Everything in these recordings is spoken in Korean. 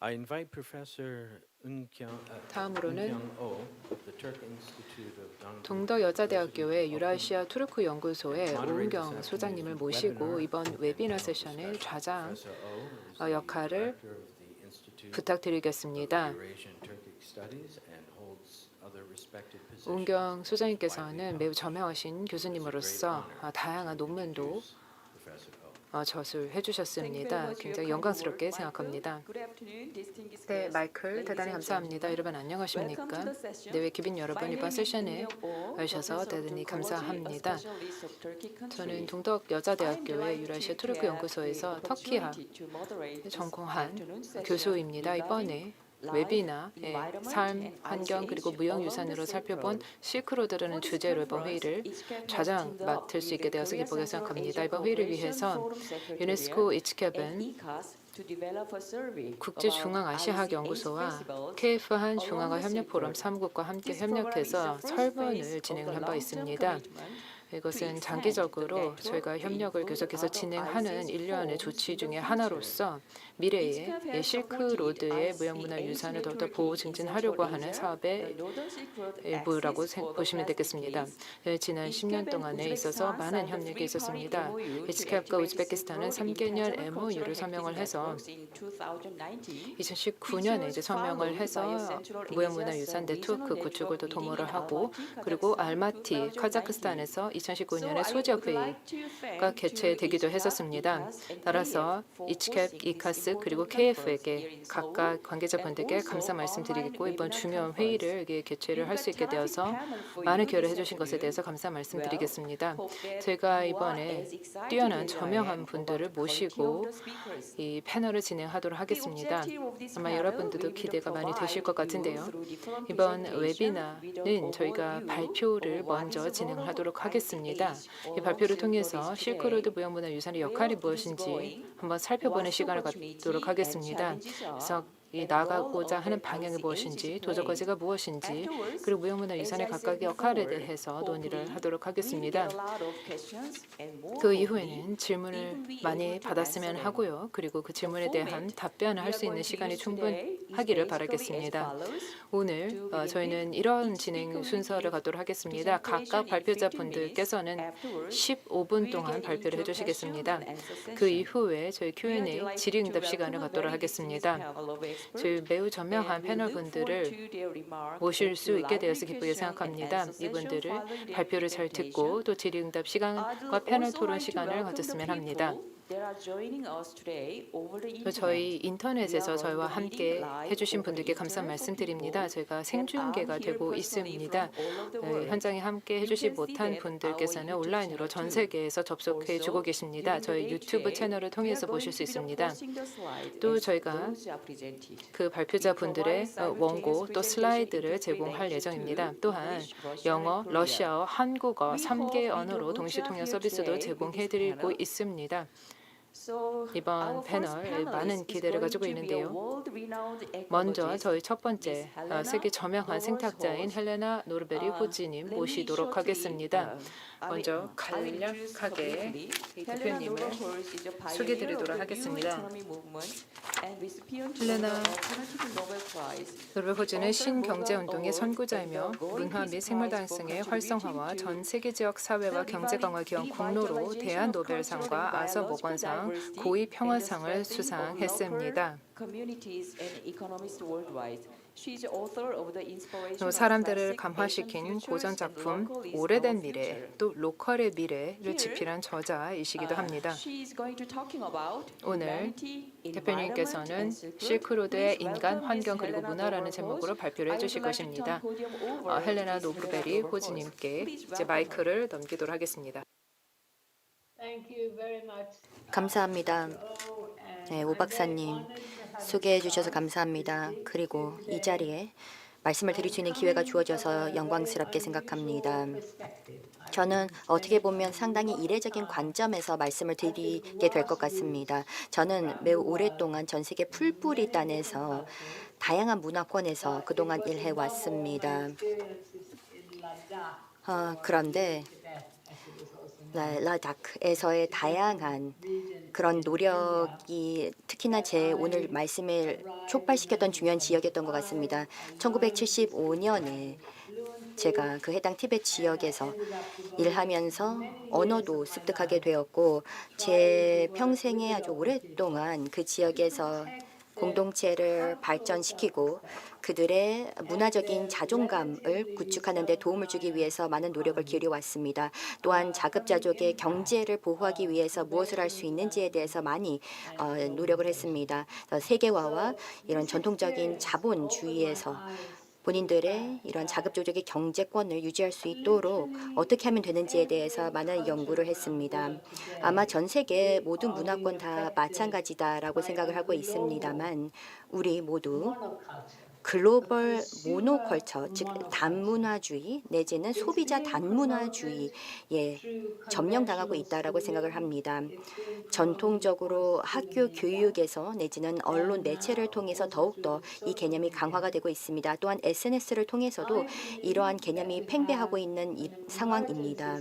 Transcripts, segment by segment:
I invite Professor 다음으로는 Eun-kyung Oh of the Turk Institute of Dongbu 동덕 to 여자대학교의 open 유라시아 투르크 연구소의 moderate this 오은경 afternoon's 소장님을 모시고 webinar 이번 and 웨비너 panel 세션의 discussion. 좌장 Professor Oh is the 역할을 director of the Institute of 부탁드리겠습니다. Eurasian Turkic Studies and holds other respected positions 오은경 and is widely 소장님께서는 매우 published. 저명하신 It is a great 교수님으로서 honor 다양한 to 논문도 introduce Professor Oh. 저술해 주셨습니다. 굉장히 영광스럽게 생각합니다. 네, 마이클 대단히 감사합니다. 여러분 안녕하십니까? 네, 기빈 여러분 이번 세션에 와주셔서 대단히 감사합니다. 저는 동덕 여자대학교의 유라시아 투르크 연구소에서 터키학 전공한 교수입니다. 이번에 웨비나의 삶, 환경 그리고 무형유산으로 살펴본 실크로드라는 주제로 이번 회의를 좌장 맡을 수 있게 되어서 기쁘게 생각합니다. 이번 회의를 위해서 유네스코 이츠캡은 국제중앙아시아학연구소와 KF 한중앙아협력포럼 사무국과 함께 협력해서 설문을 진행을 한 바 있습니다. 이것은 장기적으로 저희가 협력을 계속해서 진행하는 일련의 조치 중의 하나로서 미래의 실크로드의 무형문화유산을 더욱더 보호 증진하려고 하는 사업의 일부라고 보시면 되겠습니다. 지난 10년 동안에 있어서 많은 협력이 있었습니다. 이츠캡과 우즈베키스탄은 3개년 MOU를 서명을 해서 2019년에 이제 서명을 해서 무형문화유산 네트워크 구축을 더 도모를 하고 그리고 알마티 카자흐스탄에서 2019년에 소지역 회의가 개최되기도 했었습니다. 따라서 이츠캡, 이카스 그리고 KF에게 각각 관계자분들께 감사 말씀드리겠고 이번 중요한 회의를 개최를 할 수 있게 되어서 많은 기여를 해주신 것에 대해서 감사 말씀드리겠습니다. 제가 이번에 뛰어난 저명한 분들을 모시고 이 패널을 진행하도록 하겠습니다. 아마 여러분들도 기대가 많이 되실 것 같은데요. 이번 웨비나는 저희가 발표를 먼저 진행하도록 하겠습니다. 이 발표를 통해서 실크로드 무형문화유산의 역할이 무엇인지 한번 살펴보는 시간을 갖도록 하겠습니다. 그래서 이 나가고자 하는 방향이 무엇인지, 도적 과제가 무엇인지, 그리고 무형문화유산의 각각의 역할에 대해서 논의를 하도록 하겠습니다. 그 이후에는 질문을 많이 받았으면 하고요. 그리고 그 질문에 대한 답변을 할 수 있는 시간이 충분하기를 바라겠습니다. 오늘 저희는 이런 진행 순서를 갖도록 하겠습니다. 각각 발표자분들께서는 15분 동안 발표를 해주시겠습니다. 그 이후에 저희 Q&A 질의응답 시간을 갖도록 하겠습니다. 저희 매우 저명한 패널분들을 모실 수 있게 되어서 기쁘게 생각합니다. 이분들을 발표를 잘 듣고 또 질의응답 시간과 패널 토론 시간을 가졌으면 합니다. 저희 인터넷에서 저희와 함께 해주신 분들께 감사 말씀드립니다. 저희가 생중계가 되고 있습니다. 현장에 함께 해주시 못한 분들께서는 온라인으로 전 세계에서 접속해 주고 계십니다. 저희 유튜브 채널을 통해서 보실 수 있습니다. 또 저희가 그 발표자분들의 원고 또 슬라이드를 제공할 예정입니다. 또한 영어, 러시아어, 한국어 3개 언어로 동시 통역 서비스도 제공해드리고 있습니다. 이번 패널 많은 기대를 가지고 있는데요. 먼저 저희 첫 번째 세계 저명한 생태학자인 헬레나 노르베리 호지님 모시도록 하겠습니다. 먼저 간략하게 이 대표님을 소개드리도록 하겠습니다. 헬레나 노르베리 호지는 신경제운동의 선구자이며 문화 및 생물 다양성의 활성화와 전 세계 지역 사회와 경제 강화 기원 공로로 대한 노벨상과 아서 모건상 고위 평화상을 수상했습니다. 사람들을 감화시킨 고전 작품 오래된 미래 또 로컬의 미래를 집필한 저자이시기도 합니다. 오늘 대표님께서는 실크로드의 인간, 환경 그리고 문화라는 제목으로 발표를 해주실 것입니다. 헬레나 노브베리 호지님께 이제 마이크를 넘기도록 하겠습니다. 감사합니다. 네, 오 박사님 소개해 주셔서 감사합니다. 그리고 이 자리에 말씀을 드릴 수 있는 기회가 주어져서 영광스럽게 생각합니다. 저는 어떻게 보면 상당히 이례적인 관점에서 말씀을 드리게 될 것 같습니다. 저는 매우 오랫동안 전 세계 풀뿌리단에서 다양한 문화권에서 그동안 일해 왔습니다. 그런데 라닥에서의 다양한 그런 노력이 특히나 제 오늘 말씀을 촉발시켰던 중요한 지역이었던 것 같습니다. 1975년에 제가 그 해당 티베트 지역에서 일하면서 언어도 습득하게 되었고 제 평생에 아주 오랫동안 그 지역에서 공동체를 발전시키고 그들의 문화적인 자존감을 구축하는 데 도움을 주기 위해서 많은 노력을 기울여 왔습니다. 또한 자급자족의 경제를 보호하기 위해서 무엇을 할 수 있는지에 대해서 많이 노력을 했습니다. 세계화와 이런 전통적인 자본주의에서 본인들의 이런 자급조직의 경제권을 유지할 수 있도록 어떻게 하면 되는지에 대해서 많은 연구를 했습니다. 아마 전 세계 모든 문화권 다 마찬가지다라고 생각을 하고 있습니다만 우리 모두 글로벌 모노컬처, 즉 단문화주의 내지는 소비자 단문화주의에 점령당하고 있다라고 생각을 합니다. 전통적으로 학교 교육에서 내지는 언론 매체를 통해서 더욱더 이 개념이 강화가 되고 있습니다. 또한 SNS를 통해서도 이러한 개념이 팽배하고 있는 상황입니다.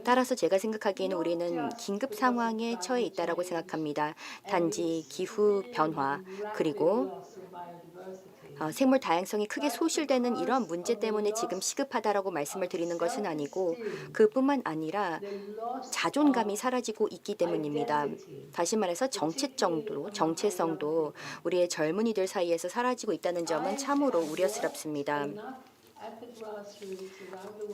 따라서 제가 생각하기에는 우리는 긴급 상황에 처해 있다라고 생각합니다. 단지 기후 변화 그리고 생물 다양성이 크게 소실되는 이런 문제 때문에 지금 시급하다라고 말씀을 드리는 것은 아니고 그뿐만 아니라 자존감이 사라지고 있기 때문입니다. 다시 말해서 정체성도 우리의 젊은이들 사이에서 사라지고 있다는 점은 참으로 우려스럽습니다.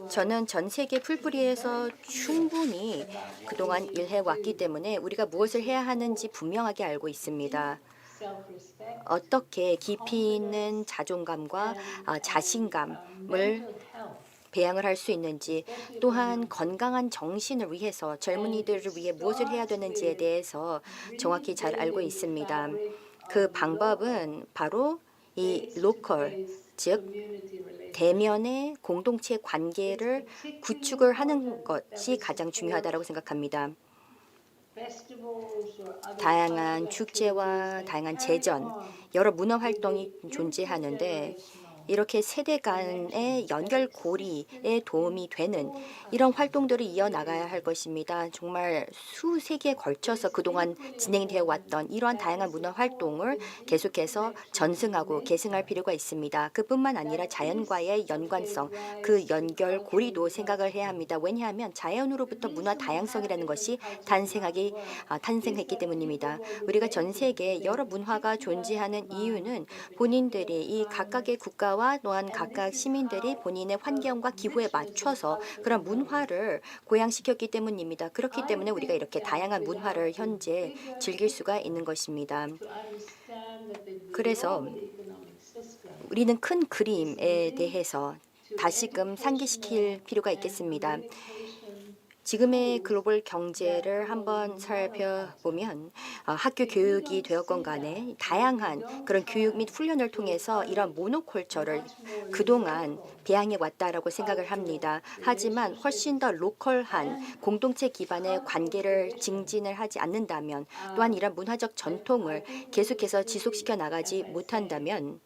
저는 전 세계 풀뿌리에서 충분히 그동안 일해왔기 때문에 우리가 무엇을 해야 하는지 분명하게 알고 있습니다. 어떻게 깊이 있는 자존감과 자신감을 배양을 할 수 있는지 또한 건강한 정신을 위해서 젊은이들을 위해 무엇을 해야 되는지에 대해서 정확히 잘 알고 있습니다. 그 방법은 바로 이 로컬 즉 대면의 공동체 관계를 구축을 하는 것이 가장 중요하다고 생각합니다. 다양한 축제와 다양한 제전, 여러 문화 활동이 존재하는데 이렇게 세대 간의 연결고리에 도움이 되는 이런 활동들을 이어나가야 할 것입니다. 정말 수세기에 걸쳐서 그동안 진행되어 왔던 이러한 다양한 문화 활동을 계속해서 전승하고 계승할 필요가 있습니다. 그뿐만 아니라 자연과의 연관성, 그 연결고리도 생각을 해야 합니다. 왜냐하면 자연으로부터 문화 다양성이라는 것이 탄생했기 때문입니다. 우리가 전 세계에 여러 문화가 존재하는 이유는 본인들이 이 각각의 국가와 또한 각각 시민들이 본인의 환경과 기후에 맞춰서 그런 문화를 고양시켰기 때문입니다. 그렇기 때문에 우리가 이렇게 다양한 문화를 현재 즐길 수가 있는 것입니다. 그래서 우리는 큰 그림에 대해서 다시금 상기시킬 필요가 있겠습니다. 지금의 글로벌 경제를 한번 살펴보면 학교 교육이 되었건 간에 다양한 그런 교육 및 훈련을 통해서 이런 모노컬처를 그동안 배양해 왔다라고 생각을 합니다. 하지만 훨씬 더 로컬한 공동체 기반의 관계를 증진을 하지 않는다면 또한 이런 문화적 전통을 계속해서 지속시켜 나가지 못한다면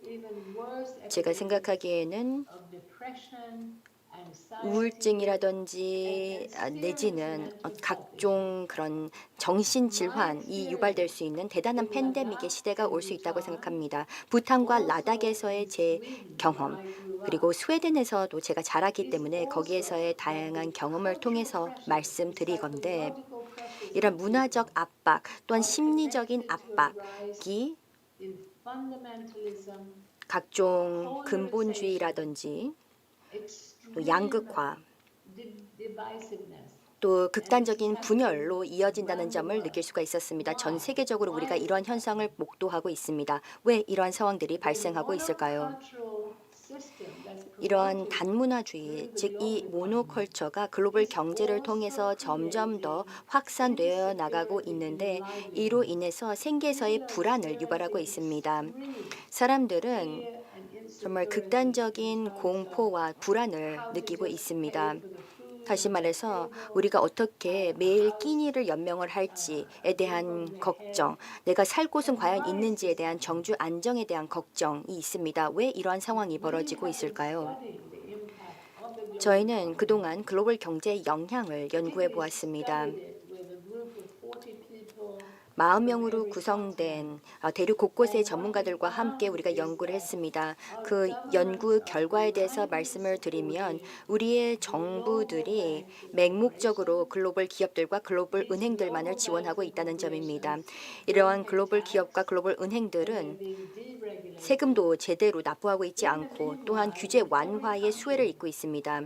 제가 생각하기에는 우울증이라든지 내지는 각종 그런 정신질환이 유발될 수 있는 대단한 팬데믹의 시대가 올 수 있다고 생각합니다. 부탄과 라닥에서의 제 경험 그리고 스웨덴에서도 제가 자랐기 때문에 거기에서의 다양한 경험을 통해서 말씀드리건데 이런 문화적 압박 또한 심리적인 압박이 각종 근본주의라든지 또 양극화, 또 극단적인 분열로 이어진다는 점을 느낄 수가 있었습니다. 전 세계적으로 우리가 이러한 현상을 목도하고 있습니다. 왜 이러한 상황들이 발생하고 있을까요? 이러한 단문화주의, 즉 이 모노컬처가 글로벌 경제를 통해서 점점 더 확산되어 나가고 있는데 이로 인해서 생계에서의 불안을 유발하고 있습니다. 사람들은 정말 극단적인 공포와 불안을 느끼고 있습니다. 다시 말해서 우리가 어떻게 매일 끼니를 연명을 할지에 대한 걱정, 내가 살 곳은 과연 있는지에 대한 정주 안정에 대한 걱정이 있습니다. 왜 이러한 상황이 벌어지고 있을까요? 저희는 그동안 글로벌 경제의 영향을 연구해 보았습니다. 40명으로 구성된 대륙 곳곳의 전문가들과 함께 우리가 연구를 했습니다. 그 연구 결과에 대해서 말씀을 드리면 우리의 정부들이 맹목적으로 글로벌 기업들과 글로벌 은행들만을 지원하고 있다는 점입니다. 이러한 글로벌 기업과 글로벌 은행들은 세금도 제대로 납부하고 있지 않고 또한 규제 완화의 수혜를 입고 있습니다.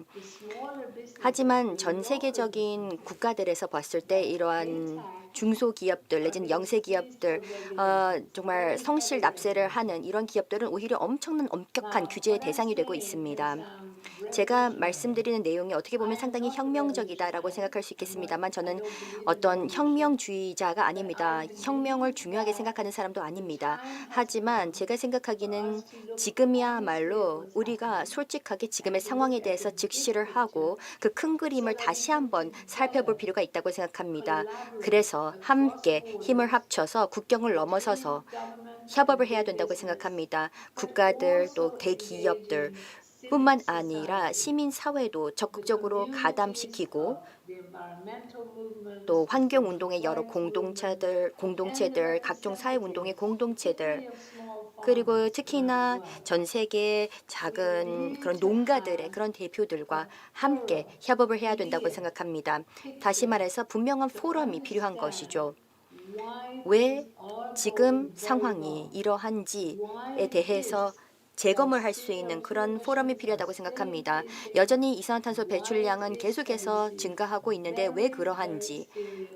하지만 전 세계적인 국가들에서 봤을 때 이러한 중소기업들 내지는 영세기업들 정말 성실 납세를 하는 이런 기업들은 오히려 엄청난 엄격한 규제의 대상이 되고 있습니다. 제가 말씀드리는 내용이 어떻게 보면 상당히 혁명적이다라고 생각할 수 있겠습니다만 저는 어떤 혁명주의자가 아닙니다. 혁명을 중요하게 생각하는 사람도 아닙니다. 하지만 제가 생각하기는 지금이야말로 우리가 솔직하게 지금의 상황에 대해서 직시를 하고 그 큰 그림을 다시 한번 살펴볼 필요가 있다고 생각합니다. 그래서 함께 힘을 합쳐서 국경을 넘어서서 협업을 해야 된다고 생각합니다. 국가들 또 대기업들 뿐만 아니라 시민사회도 적극적으로 가담시키고 또 환경운동의 여러 공동체들, 각종 사회운동의 공동체들 그리고 특히나 전 세계 작은 그런 농가들의 그런 대표들과 함께 협업을 해야 된다고 생각합니다. 다시 말해서 분명한 포럼이 필요한 것이죠. 왜 지금 상황이 이러한지에 대해서 재검을 할 수 있는 그런 포럼이 필요하다고 생각합니다. 여전히 이산화탄소 배출량은 계속해서 증가하고 있는데 왜 그러한지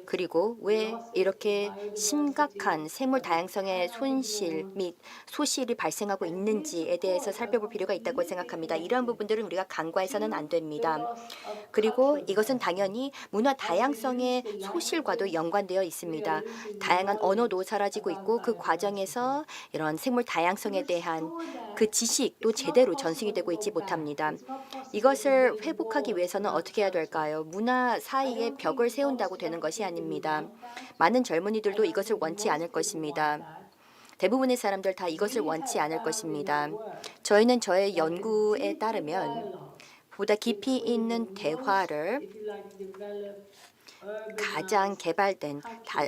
그리고 왜 이렇게 심각한 생물 다양성의 손실 및 소실이 발생하고 있는지에 대해서 살펴볼 필요가 있다고 생각합니다. 이러한 부분들은 우리가 간과해서는 안 됩니다. 그리고 이것은 당연히 문화 다양성의 소실과도 연관되어 있습니다. 다양한 언어도 사라지고 있고 그 과정에서 이런 생물 다양성에 대한 그 지식도 제대로 전승이 되고 있지 못합니다. 이것을 회복하기 위해서는 어떻게 해야 될까요? 문화 사이에 벽을 세운다고 되는 것이 아닙니다. 많은 젊은이들도 이것을 원치 않을 것입니다. 대부분의 사람들 다 이것을 원치 않을 것입니다. 저희는 저의 연구에 따르면 보다 깊이 있는 대화를 가장 개발된,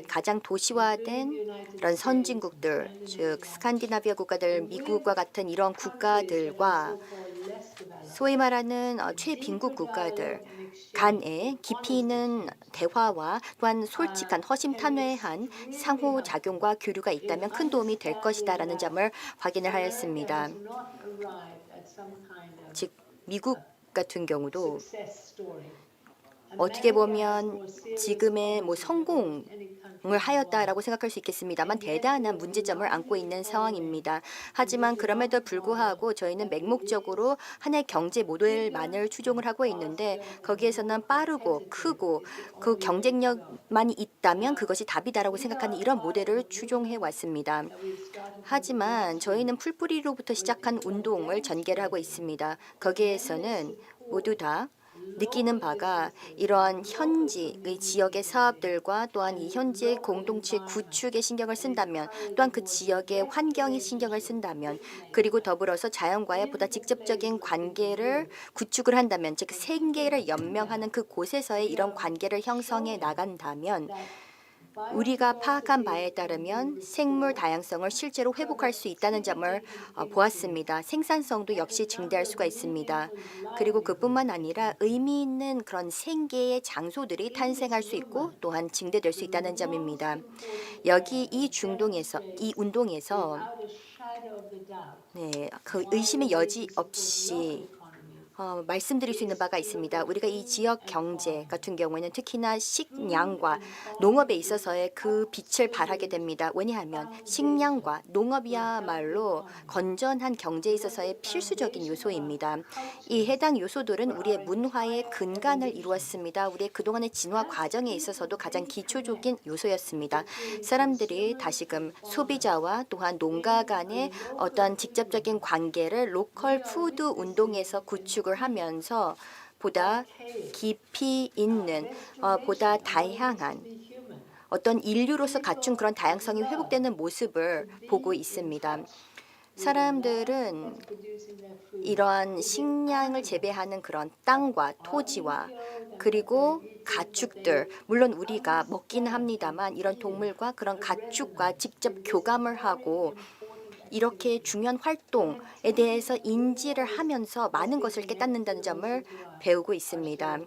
가장 도시화된 그런 선진국들, 즉 스칸디나비아 국가들, 미국과 같은 이런 국가들과 소위 말하는 최빈국 국가들 간의 깊이 있는 대화와 또한 솔직한 허심탄회한 상호작용과 교류가 있다면 큰 도움이 될 것이다라는 점을 확인을 하였습니다. 즉 미국 같은 경우도 어떻게 보면 지금의 성공을 하였다라고 생각할 수 있겠습니다만 대단한 문제점을 안고 있는 상황입니다. 하지만 그럼에도 불구하고 저희는 맹목적으로 하나의 경제 모델만을 추종을 하고 있는데 거기에서는 빠르고 크고 그 경쟁력만이 있다면 그것이 답이다라고 생각하는 이런 모델을 추종해 왔습니다. 하지만 저희는 풀뿌리로부터 시작한 운동을 전개를 하고 있습니다. 거기에서는 모두 다 느끼는 바가 이러한 현지의 지역의 사업들과 또한 이 현지의 공동체 구축에 신경을 쓴다면 또한 그 지역의 환경에 신경을 쓴다면 그리고 더불어서 자연과의 보다 직접적인 관계를 구축을 한다면 즉 생계를 연명하는 그곳에서의 이런 관계를 형성해 나간다면 우리가 파악한 바에 따르면 생물 다양성을 실제로 회복할 수 있다는 점을 보았습니다. 생산성도 역시 증대할 수가 있습니다. 그리고 그뿐만 아니라 의미 있는 그런 생계의 장소들이 탄생할 수 있고 또한 증대될 수 있다는 점입니다. 여기 이 운동에서 그 의심의 여지 없이 말씀드릴 수 있는 바가 있습니다. 우리가 이 지역 경제 같은 경우에는 특히나 식량과 농업에 있어서의 그 빛을 발하게 됩니다. 왜냐하면 식량과 농업이야말로 건전한 경제에 있어서의 필수적인 요소입니다. 이 해당 요소들은 우리의 문화의 근간을 이루었습니다. 우리의 그동안의 진화 과정에 있어서도 가장 기초적인 요소였습니다. 사람들이 다시금 소비자와 또한 농가 간의 어떤 직접적인 관계를 로컬 푸드 운동에서 구축을 하면서 보다 깊이 있는 보다 다양한 어떤 인류로서 갖춘 그런 다양성이 회복되는 모습을 보고 있습니다. 사람들은 이러한 식량을 재배하는 그런 땅과 토지와 그리고 가축들, 물론 우리가 먹기는 합니다만 이런 동물과 그런 가축과 직접 교감을 하고 이렇게 중요한 활동에 대해서 인지를 하면서 많은 것을 깨닫는다는 점을 배우고 있습니다.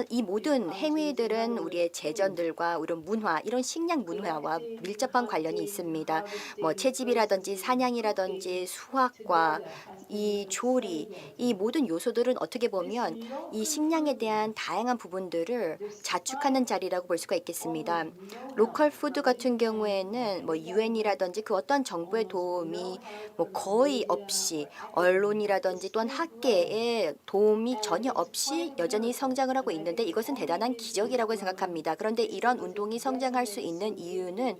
이 모든 행위들은 우리의 제전들과 이런 문화, 이런 식량 문화와 밀접한 관련이 있습니다. 뭐 채집이라든지 사냥이라든지 수확과 이 조리, 이 모든 요소들은 어떻게 보면 이 식량에 대한 다양한 부분들을 자축하는 자리라고 볼 수가 있겠습니다. 로컬 푸드 같은 경우에는 뭐 유엔이라든지 그 어떤 정부의 도움이 뭐 거의 없이 언론이라든지 또한 학계의 도움이 전혀 없이 여전히 성장을 하고 있는데 이것은 대단한 기적이라고 생각합니다. 그런데 이런 운동이 성장할 수 있는 이유는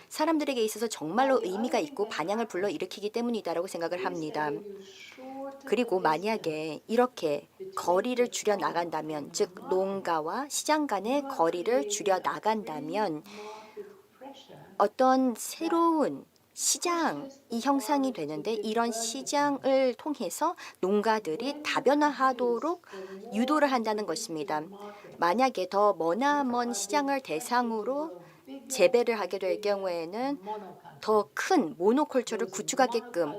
사람들에게 있어서 정말로 의미가 있고 반향을 불러일으키기 때문이다라고 생각을 합니다. 그리고 만약에 이렇게 거리를 줄여 나간다면, 즉 농가와 시장 간의 거리를 줄여 나간다면 어떤 새로운 시장이 형성이 되는데 이런 시장을 통해서 농가들이 다변화하도록 유도를 한다는 것입니다. 만약에 더 머나먼 시장을 대상으로 재배를 하게 될 경우에는 더 큰 모노컬처를 구축하게끔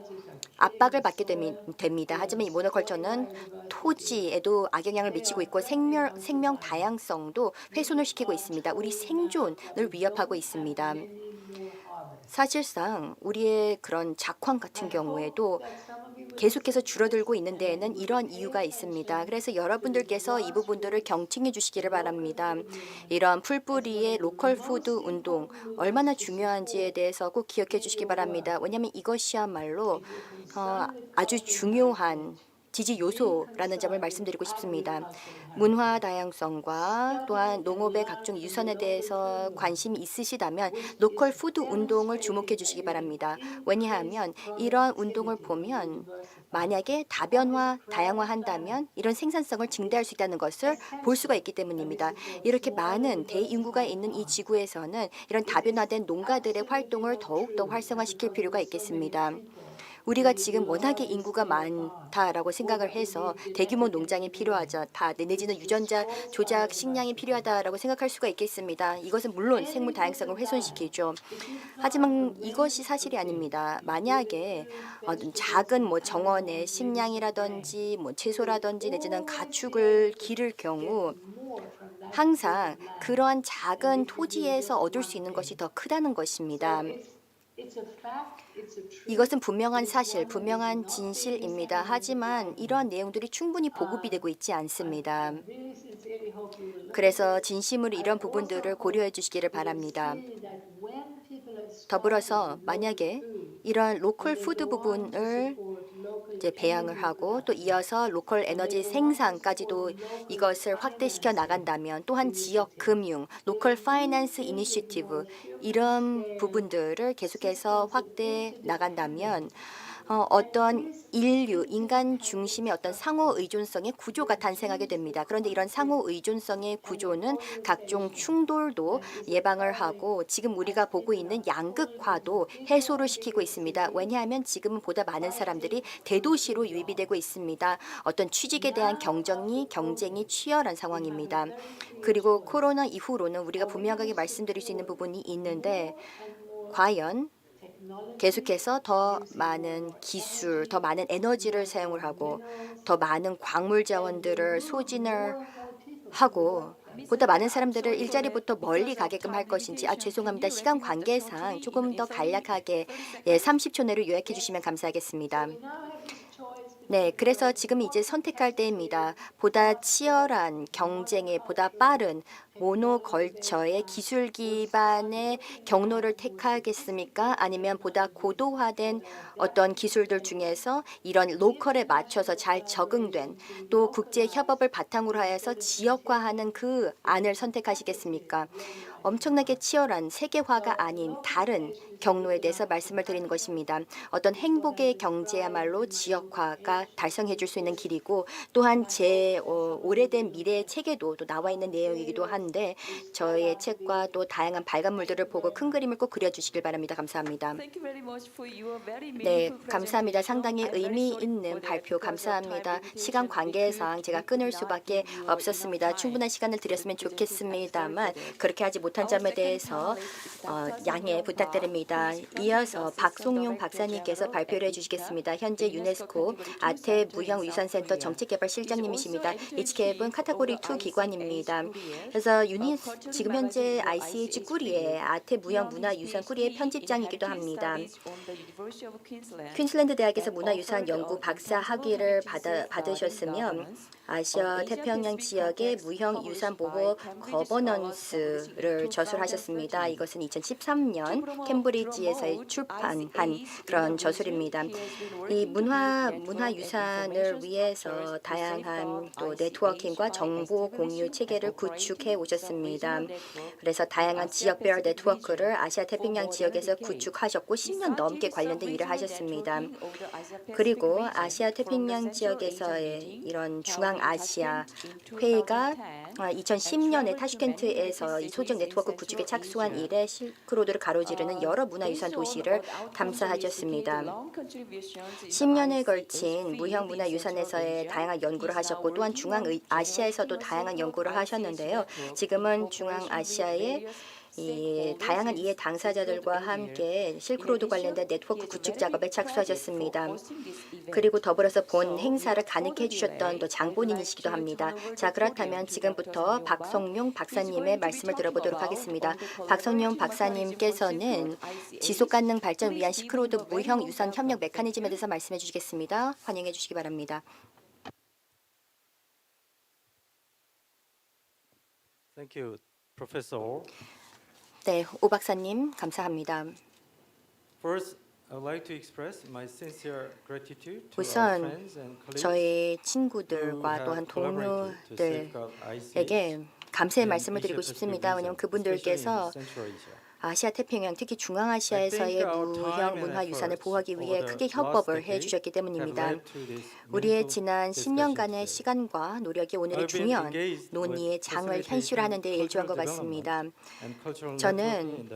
압박을 받게 됩니다. 하지만 이 모노컬처는 토지에도 악영향을 미치고 있고 생명 다양성도 훼손을 시키고 있습니다. 우리 생존을 위협하고 있습니다. 사실상 우리의 그런 작황 같은 경우에도 계속해서 줄어들고 있는 데에는 이런 이유가 있습니다. 그래서 여러분들께서 이 부분들을 경청해 주시기를 바랍니다. 이런 풀뿌리의 로컬 푸드 운동 얼마나 중요한지에 대해서 꼭 기억해 주시기 바랍니다. 왜냐하면 이것이야말로 아주 중요한 지지 요소라는 점을 말씀드리고 싶습니다. 문화 다양성과 또한 농업의 각종 유산에 대해서 관심이 있으시다면 로컬 푸드 운동을 주목해 주시기 바랍니다. 왜냐하면 이런 운동을 보면 만약에 다변화, 다양화한다면 이런 생산성을 증대할 수 있다는 것을 볼 수가 있기 때문입니다. 이렇게 많은 대인구가 있는 이 지구에서는 이런 다변화된 농가들의 활동을 더욱더 활성화시킬 필요가 있겠습니다. 우리가 지금 워낙에 인구가 많다라고 생각을 해서 대규모 농장이 필요하다 내지는 유전자 조작 식량이 필요하다라고 생각할 수가 있겠습니다. 이것은 물론 생물 다양성을 훼손시키죠. 하지만 이것이 사실이 아닙니다. 만약에 작은 뭐 정원에 식량이라든지 뭐 채소라든지 내지는 가축을 기를 경우 항상 그러한 작은 토지에서 얻을 수 있는 것이 더 크다는 것입니다. 이것은 분명한 사실, 분명한 진실입니다. 하지만 이러한 내용들이 충분히 보급이 되고 있지 않습니다. 그래서 진심으로 이런 부분들을 고려해 주시기를 바랍니다. 더불어서 만약에 이런 로컬 푸드 부분을 이제 배양을 하고 또 이어서 로컬 에너지 생산까지도 이것을 확대시켜 나간다면 또한 지역 금융, 로컬 파이낸스 이니시티브 이런 부분들을 계속해서 확대해 나간다면 어떤 인간 중심의 어떤 상호 의존성의 구조가 탄생하게 됩니다. 그런데 이런 상호 의존성의 구조는 각종 충돌도 예방을 하고 지금 우리가 보고 있는 양극화도 해소를 시키고 있습니다. 왜냐하면 지금은 보다 많은 사람들이 대도시로 유입이 되고 있습니다. 어떤 취직에 대한 경쟁이 치열한 상황입니다. 그리고 코로나 이후로는 우리가 분명하게 말씀드릴 수 있는 부분이 있는데 과연 계속해서 더 많은 기술, 더 많은 에너지를 사용을 하고 더 많은 광물 자원들을 소진을 하고 보다 많은 사람들을 일자리부터 멀리 가게끔 할 것인지 죄송합니다. 시간 관계상 조금 더 간략하게 30초 내로 요약해 주시면 감사하겠습니다. 네, 그래서 지금 이제 선택할 때입니다. 보다 치열한 경쟁에 보다 빠른 모노컬처의 기술 기반의 경로를 택하겠습니까? 아니면 보다 고도화된 어떤 기술들 중에서 이런 로컬에 맞춰서 잘 적응된 또 국제 협업을 바탕으로 하여서 지역화하는 그 안을 선택하시겠습니까? 엄청나게 치열한 세계화가 아닌 다른 경로에 대해서 말씀을 드리는 것입니다. 어떤 행복의 경제야말로 지역화가 달성해 줄 수 있는 길이고 또한 제 오래된 미래의 책에도 또 나와 있는 내용이기도 한데 하는데 저의 책과 또 다양한 발간물들을 보고 큰 그림을 꼭 그려주시길 바랍니다. 감사합니다. 네, 감사합니다. 상당히 의미 있는 발표 감사합니다. 시간 관계상 제가 끊을 수밖에 없었습니다. 충분한 시간을 드렸으면 좋겠습니다만 그렇게 하지 못한 점에 대해서 양해 부탁드립니다. 이어서 박송용 박사님께서 발표를 해주시겠습니다. 현재 유네스코 아태 무형유산센터 정책개발실장님이십니다. 이치캡은 카테고리 2 기관입니다. 그래서 지금 현재 ICH 꾸리의 아태 무형문화유산 꾸리의 편집장이기도 합니다. 퀸슬랜드 대학에서 문화유산 연구 박사 학위를 받으셨으며 아시아 태평양 지역의 무형유산 보호 거버넌스를 저술하셨습니다. 이것은 2013년 캠브리지에서 출판한 그런 저술입니다. 이 문화유산을 위해서 다양한 또 네트워킹과 정보 공유 체계를 구축해 오셨습니다. 그래서 다양한 지역별 네트워크를 아시아 태평양 지역에서 구축하셨고 10년 넘게 관련된 일을 하셨습니다. 그리고 아시아 태평양 지역에서의 이런 중앙아시아 회의가 2010년에 타슈켄트에서 이 소적 네트워크 구축에 착수한 이래 실크로드를 가로지르는 여러 문화유산 도시를 탐사하셨습니다. 10년에 걸친 무형문화유산에서의 다양한 연구를 하셨고 또한 중앙아시아에서도 다양한 연구를 하셨는데요. 지금은 중앙아시아의 이 다양한 이해 당사자들과 함께 실크로드 관련된 네트워크 구축 작업에 착수하셨습니다. 그리고 더불어서 본 행사를 가능케 해주셨던 또 장본인이시기도 합니다. 자, 그렇다면 지금부터 박성용 박사님의 말씀을 들어보도록 하겠습니다. 박성용 박사님께서는 지속가능 발전 위한 실크로드 무형유산 협력 메커니즘에 대해서 말씀해 주시겠습니다. 환영해 주시기 바랍니다. Thank you, Professor. 네, 오 박사님 감사합니다. First, I'd like to express my sincere gratitude to our 우선 friends and colleagues 저희 who 친구들과 또한 have collaborated to safeguard ICH 동료들에게 감사의 in 말씀을 드리고 Asia-Pacific 싶습니다. 왜냐하면 region, 그분들께서 especially in Central Asia. 아시아 태평양, 특히 중앙아시아에서의 무형 문화유산을 보호하기 위해 크게 협업을 해주셨기 때문입니다. 우리의 지난 10년간의 시간과 노력이 오늘의 중요한 논의의 장을 현실화하는 데 일조한 것 같습니다. 저는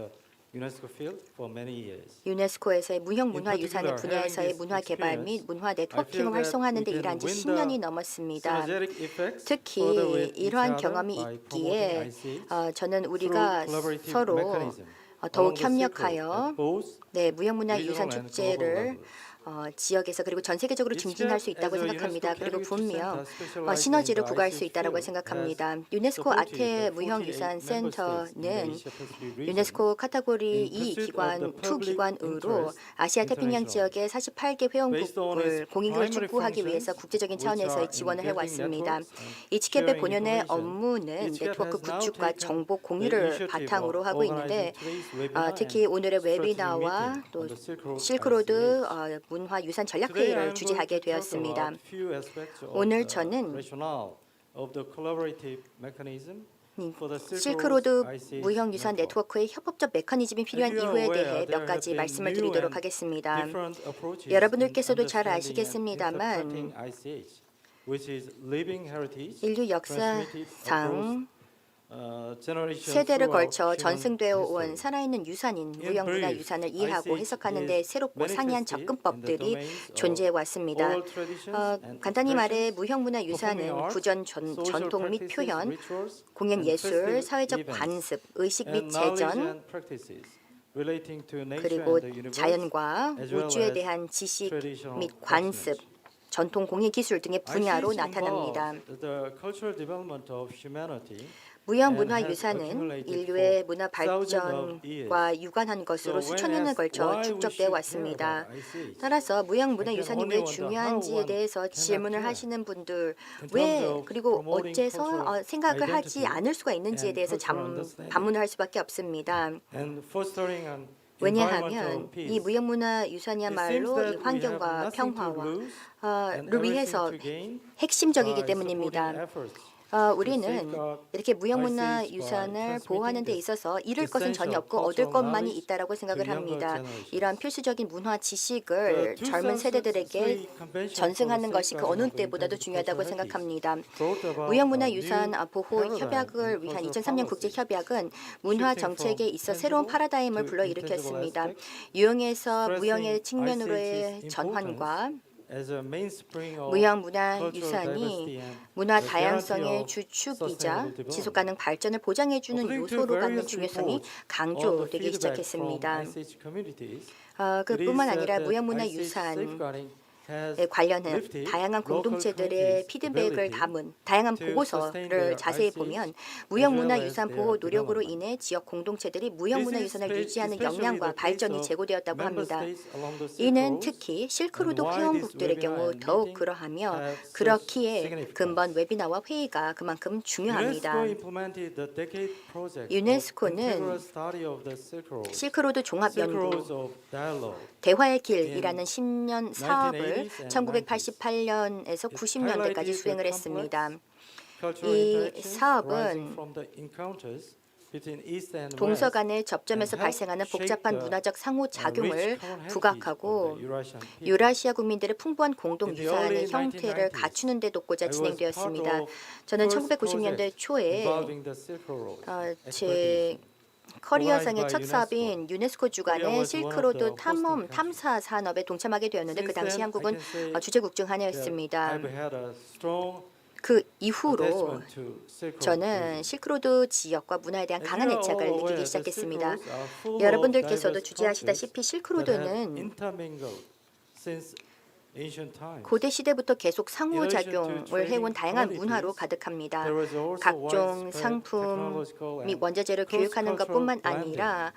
유네스코에서의 무형문화유산의 분야에서의 문화개발 및 문화 네트워킹을 활성화하는 데 일한 지 10년이 넘었습니다. 특히 이러한 경험이 있기에 저는 우리가 서로 더욱 협력하여 무형문화유산 축제를 지역에서 그리고 전 세계적으로 증진할 수 있다고 생각합니다. 그리고 분명 시너지를 부과할 수 있다고 생각합니다. 유네스코 아태 무형유산 센터는 유네스코 카테고리 2 기관으로 아시아 태평양 지역의 48개 회원국을 공익을 축구하기 위해서 국제적인 차원에서의 지원을 해왔습니다. 이치캡의 본연의 업무는 네트워크 구축과 정보 공유를 바탕으로 하고 있는데 특히 오늘의 웨비나와 또 실크로드 문화유산 전략회의를 주재하게 되었습니다. 오늘 저는 실크로드 무형유산 네트워크의 협업적 메커니즘이 필요한 이유에 대해 몇 가지 말씀을 드리도록 하겠습니다. 여러분들께서도 잘 아시겠습니다만 인류 역사상 세대를 걸쳐 전승되어 온 살아있는 유산인 무형문화유산을 이해하고 해석하는 데 새롭고 상이한 접근법들이 존재해 왔습니다. 간단히 말해 무형문화유산은 구전 전통 및 표현, 공연예술, 사회적 관습, 의식 및 재전, 그리고 자연과 우주에 대한 지식 및 관습, 전통 공예기술 등의 분야로 나타납니다. 무형문화유산은 인류의 문화 발전과 유관한 것으로 수천 년에 걸쳐 축적되어 왔습니다. 따라서 무형문화유산이 왜 중요한지에 대해서 질문을 하시는 분들, 왜 그리고 어째서 생각을 하지 않을 수가 있는지에 대해서 반문을 할 수밖에 없습니다. 왜냐하면 이 무형문화유산이야말로 이 환경과 평화를 위해서 핵심적이기 때문입니다. 우리는 이렇게 무형문화유산을 보호하는 데 있어서 잃을 것은 전혀 없고 얻을 것만이 있다라고 생각을 합니다. 이러한 필수적인 문화 지식을 젊은 세대들에게 전승하는 것이 그 어느 때보다도 중요하다고 생각합니다. 무형문화유산 보호 협약을 위한 2003년 국제협약은 문화 정책에 있어 새로운 파라다임을 불러일으켰습니다. 유형에서 무형의 측면으로의 전환과 무형문화유산이 문화 다양성의 주축이자 지속가능 발전을 보장해주는 요소로 갖는 중요성이 강조되기 시작했습니다. 그뿐만 아니라 무형문화유산 관련한 다양한 공동체들의 피드백을 담은 다양한 보고서를 자세히 보면 무형문화유산 보호 노력으로 인해 지역 공동체들이 무형문화유산을 유지하는 역량과 발전이 제고되었다고 합니다. 이는 특히 실크로드 회원국들의 경우 더욱 그러하며 그렇기에 근본 웨비나와 회의가 그만큼 중요합니다. 유네스코는 실크로드 종합연구 대화의 길이라는 10년 사업을 1988년에서 90년대까지 수행을 했습니다. 이 사업은 동서 간의 접점에서 발생하는 복잡한 문화적 상호작용을 부각하고 유라시아 국민들의 풍부한 공동유산의 형태를 갖추는 데 돕고자 진행되었습니다. 저는 1990년대 초에 제 커리어상의 첫 사업인 유네스코 주관의 실크로드 탐험 탐사 산업에 동참하게 되었는데 그 당시 한국은 주재국 중 하나였습니다. 그 이후로 저는 실크로드 지역과 문화에 대한 강한 애착을 느끼기 시작했습니다. 여러분들께서도 주재하시다시피 실크로드는 고대 시대부터 계속 상호작용을 해온 다양한 문화로 가득합니다. 각종 상품 및 원자재를 교육하는 것뿐만 아니라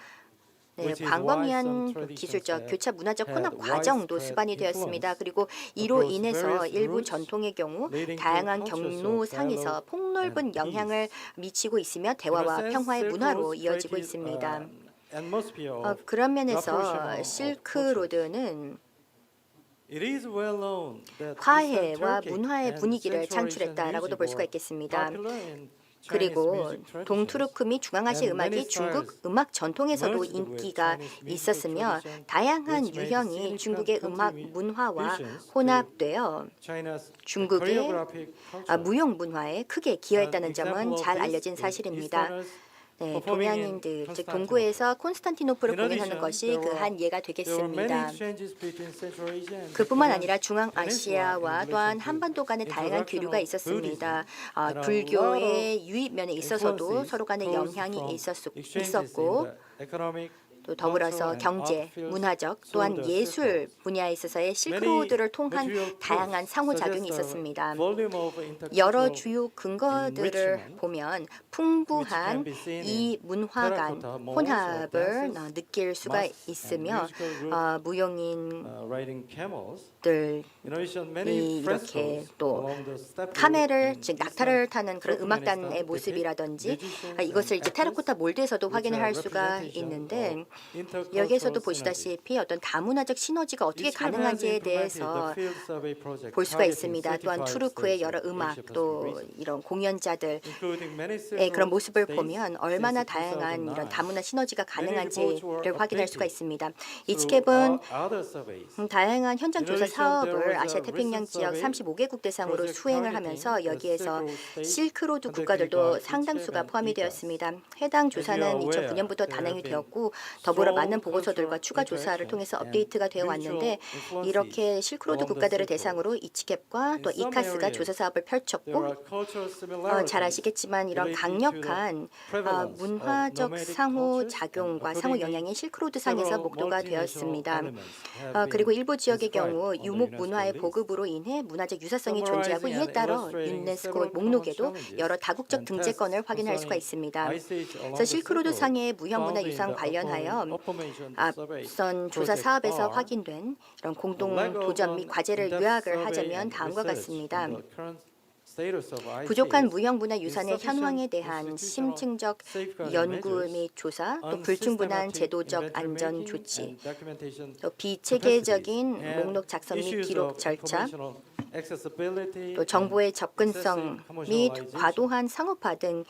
광범위한 기술적, 교차 문화적 혼합 과정도 수반이 되었습니다. 그리고 이로 인해서 일부 전통의 경우 다양한 경로상에서 폭넓은 영향을 미치고 있으며 대화와 평화의 문화로 이어지고 있습니다. 그런 면에서 실크로드는 화해와 문화의 분위기를 창출했다라고도 볼 수가 있겠습니다. 그리고 동투르크 및 중앙아시아 음악이 중국 음악 전통에서도 인기가 있었으며 다양한 유형이 중국의 음악 문화와 혼합되어 중국의 무용 문화에 크게 기여했다는 점은 잘 알려진 사실입니다. 동양인들, 즉 동구에서 콘스탄티노플을 공연하는 것이 그 한 예가 되겠습니다. 그뿐만 아니라 중앙아시아와 또한 한반도 간의 다양한 교류가 있었습니다. 불교의 유입 면에 있어서도 서로 간의 영향이 있었고 또 더불어서 경제, 문화적 또한 예술 분야에 있어서의 실크로드를 통한 다양한 상호작용이 있었습니다. 여러 주요 근거들을 보면 풍부한 이 문화 간 혼합을 느낄 수가 있으며 무용인들 이렇게 또 카멜을 즉 낙타를 타는 그런 음악단의 모습이라든지 이것을 이제 테라코타 몰드에서도 확인을 할 수가 있는데 여기에서도 보시다시피 어떤 다문화적 시너지가 어떻게 가능한지에 대해서 볼 수가 있습니다. 또한 투르크의 여러 음악 또 이런 공연자들의 그런 모습을 보면 얼마나 다양한 이런 다문화 시너지가 가능한지를 확인할 수가 있습니다. 이치캡은 다양한 현장 조사 사업을 아시아 태평양 지역 35개국 대상으로 수행을 하면서 여기에서 실크로드 국가들도 상당수가 포함이 되었습니다. 해당 조사는 2009년부터 단행이 되었고 더불어 많은 보고서들과 추가 조사를 통해서 업데이트가 되어 왔는데 이렇게 실크로드 국가들을 대상으로 이치캡과 또 이카스가 조사 사업을 펼쳤고 잘 아시겠지만 이런 강력한 문화적 상호작용과 상호 영향이 실크로드 상에서 목도가 되었습니다. 그리고 일부 지역의 경우 유목 문화의 보급으로 인해 문화적 유사성이 존재하고 이에 따라 유네스코 목록에도 여러 다국적 등재권을 확인할 수가 있습니다. 그래서 실크로드 상의 무형문화유산 관련하여 앞선 조사 사업에서 확인된 이런 공동 도전 및 과제를 요약을 하자면 다음과 같습니다. 부족한 무형문화유산의 현황에 대한 심층적 연구 및 조사, 또 불충분한 제도적 안전 조치, 또 비체계적인 목록 작성 및 기록 절차, accessibility, 또 정보의 and 접근성 excessive 및 commercialization. 과도한 상업화 With 등의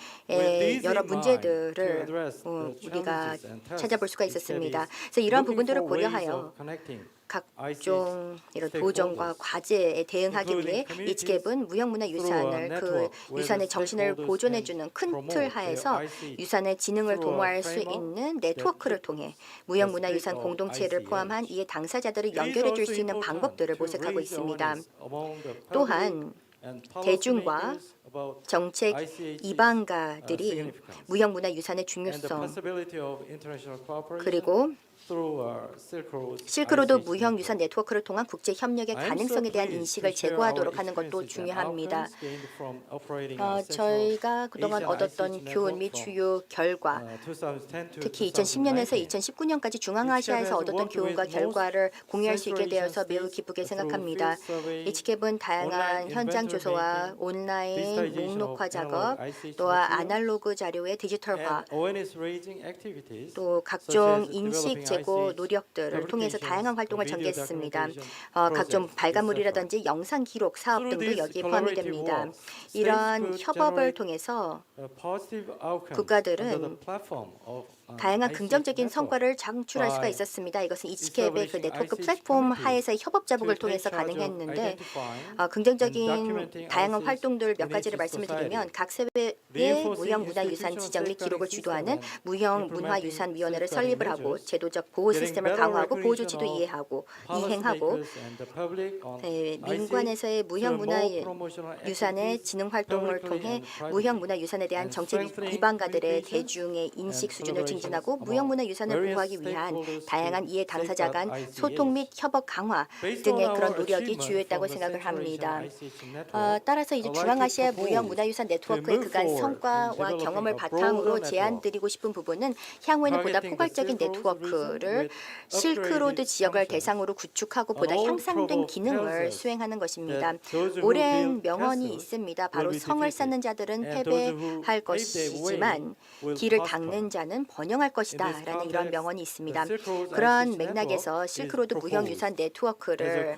these 여러 in mind, to 문제들을 address the 우리가 challenges and tasks, 찾아볼 수가 Each 있었습니다. is 그래서 이러한 looking 부분들을 for ways 고려하여 of connecting 각종 이런 ICH 도전과 stakeholders, 과제에 대응하기 including 위해 communities 이치캡은 무형문화유산을 그 network where 유산의 the 정신을 stakeholders 보존해주는 can 큰 promote 틀 their 하에서 ICH 유산의 지능을 through a 도모할 수 framework 있는 that 네트워크를 keeps 통해 the 무형문화유산 spirit of 공동체를 ICH. 포함한 이에 당사자들을 It is 연결해 줄 also 수 있는 important 방법들을 to 모색하고 raise 있습니다. awareness among the public 또한 and 대중과 policymakers about 정책 ICH's 이방가들이 significance 무형문화유산의 and the 중요성 possibility of international cooperation 그리고 through Silk Road's 실크로드 ICH 무형유산 network. 네트워크를 통한 국제 협력의 I am so 가능성에 대한 pleased 인식을 to share 제고하도록 our 하는 것도 experiences and 중요합니다. outcomes gained from operating our Silk Road 저희가 그동안 Asian 얻었던 ICH 교훈 및 network from 주요 결과 2010 to 특히 2010년에서 2019. 2019년까지 중앙아시아에서 얻었던 교훈과 결과를 공유할 수 있게 되어서 매우 기쁘게 생각합니다. 이치캡은 다양한 현장 조사와 온라인 목록화 작업, 또한 아날로그 자료의 디지털화, 또 각종 인식 제고 노력들을 통해서 다양한 활동을 전개했습니다. 각종 발간물이라든지 영상 기록 사업 등도 여기에 포함이 됩니다. 이러한 협업을 통해서 국가들은 다양한 긍정적인 성과를 창출할 수가 있었습니다. 이것은 이치캡의 그 네트워크 플랫폼 하에서의 협업 자복을 통해서 가능했는데 긍정적인 다양한 활동들 몇 가지를 말씀을 드리면 각 세계의 무형문화유산 지정 및 기록을 주도하는 무형문화유산위원회를 설립을 하고 제도적 보호 시스템을 강화하고 보호 조치도 이해하고 이행하고 민관에서의 무형문화유산의 진흥 활동을 통해 무형문화유산에 대한 정책 이방가들의 대중의 인식 수준을 증진하고 무형문화유산을 보호하기 위한 다양한 이해 당사자 간 소통 및 협업 강화 등의 그런 노력이 주요했다고 생각을 합니다. 따라서 이제 중앙아시아 무형문화유산 네트워크의 그간 성과와 경험을 바탕으로 제안드리고 싶은 부분은 향후에는 보다 포괄적인 네트워크를 실크로드 지역을 대상으로 구축하고 보다 향상된 기능을 수행하는 것입니다. 오랜 명언이 있습니다. 바로 성을 쌓는 자들은 패배할 것이지만 길을 닦는 자는 번영할 것이다 라는 이런 명언이 있습니다. 그러한 맥락에서 실크로드 무형유산 네트워크를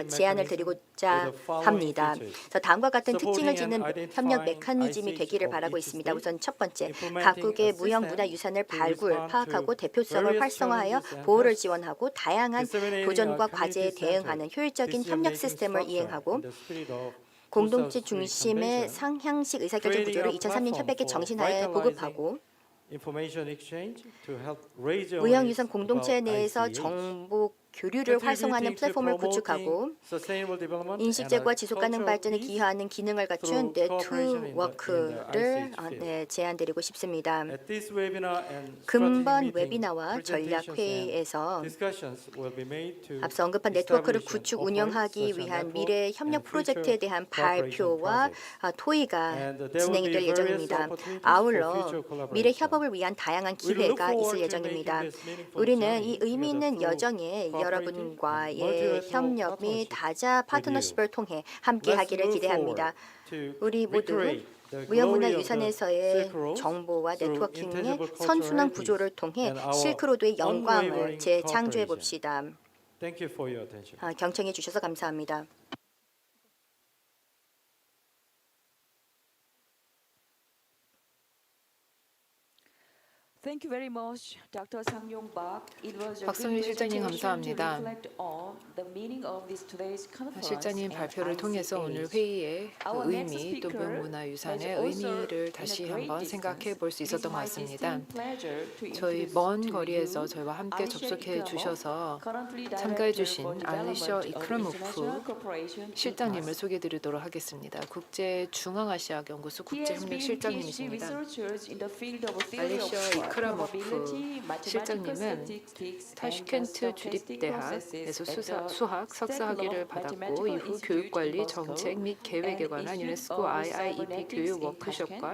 제안을 드리고자 합니다. 그래서 다음과 같은 특징을 지닌 협력 메커니즘이 되기를 바라고 있습니다. 우선 첫 번째, 각국의 무형문화유산을 발굴, 파악하고 대표성을 활성화하여 보호를 지원하고 다양한 도전과 과제에 대응하는 효율적인 협력 시스템을 이행하고 공동체 중심의 상향식 의사결정 구조를 2003년 협약의 정신하에 보급하고 무형유산 공동체 내에서 정보 교류를 활성화하는 플랫폼을 구축하고 인식 제고와 지속 가능 발전에 기여하는 기능을 갖춘 네트워크를 제안드리고 싶습니다. 금번 웨비나와 전략회의에서 앞서 언급한 네트워크를 구축 운영하기 위한 미래 협력 프로젝트에 대한 발표와 토의가 진행이 될 예정입니다. 아울러 미래 협업을 위한 다양한 기회가 있을 예정입니다. 우리는 이 의미 있는 여정에 여러분과의 협력 및 다자 파트너십을 통해 함께하기를 기대합니다. 우리 모두 무형문화유산에서의 정보와 네트워킹의 선순환 구조를 통해 실크로드의 영광을 재창조해 봅시다. 경청해 주셔서 감사합니다. 박성윤 실장님 감사합니다. 실장님 발표를 통해서 오늘 회의의 그 의미 또 무형문화유산의 의미를 다시 한번 생각해 볼 수 있었던 것 같습니다. 저희 먼 거리에서 저희와 함께 접속해 주셔서 참가해 주신 알리셔 이크라모프 실장님을 소개해 드리도록 하겠습니다. 국제중앙아시아 연구소 국제협력 실장님이십니다. 알리셔 이크라모프 실장님은 타슈켄트 주립대학에서 수학 석사학위를 받았고 이후 교육관리 정책 및 계획에 관한 유네스코 IIEP 교육 워크숍과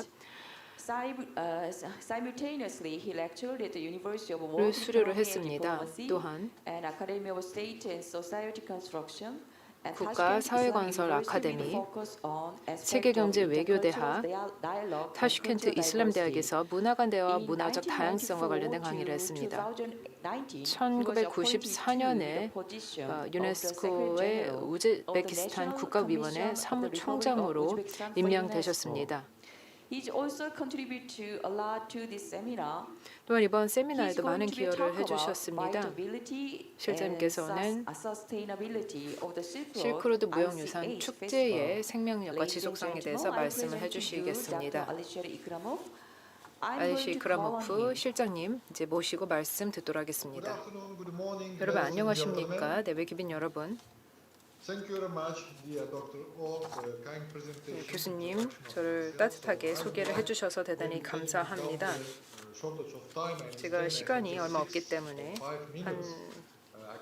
를 수료를 했습니다. 또한 국가 사회건설 아카데미, 세계경제 외교대학, 타슈켄트 이슬람대학에서 문화 간 대화와 문화적 다양성과 관련된 강의를 했습니다. 1994년에 유네스코의 우즈베키스탄 국가위원회 사무총장으로 임명되셨습니다. 또한 이번 세미나에도 많은 기여를 해주셨습니다. 실장님께서는 실크로드 무형유산 축제의 생명력과 지속성에 대해서 말씀을 해주시겠습니다. 알리시 이크라모프 실장님 이제 모시고 말씀 듣도록 하겠습니다. 여러분 안녕하십니까? 외기빈 여러분. 교수님, 저를 따뜻하게 소개를 해주셔서 대단히 감사합니다. 제가 시간이 얼마 없기 때문에 한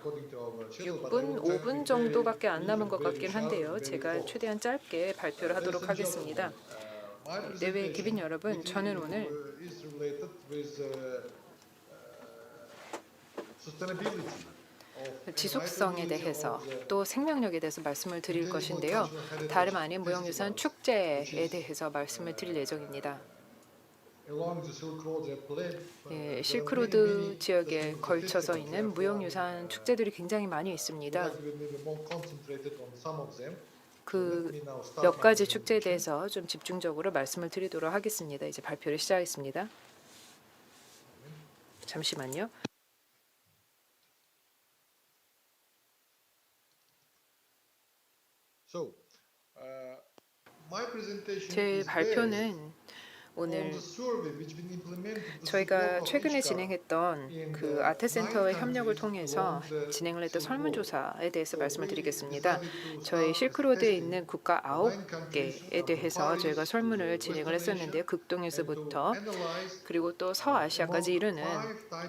6분, 5분 정도밖에 안 남은 것 같긴 한데요. 제가 최대한 짧게 발표를 하도록 하겠습니다. 내외 기빈 여러분, 저는 오늘 지속성에 대해서 또 생명력에 대해서 말씀을 드릴 것인데요. 다름 아닌 무형유산 축제에 대해서 말씀을 드릴 예정입니다. 실크로드 지역에 걸쳐서 있는 무형유산 축제들이 굉장히 많이 있습니다. 그 몇 가지 축제에 대해서 좀 집중적으로 말씀을 드리도록 하겠습니다. 이제 발표를 시작하겠습니다. 잠시만요. 제 발표는 오늘 저희가 최근에 진행했던 그 아트센터의 협력을 통해서 진행을 했던 설문조사에 대해서 말씀을 드리겠습니다. 저희 실크로드에 있는 국가 9개에 대해서 저희가 설문을 진행을 했었는데요. 극동에서부터 그리고 또 서아시아까지 이르는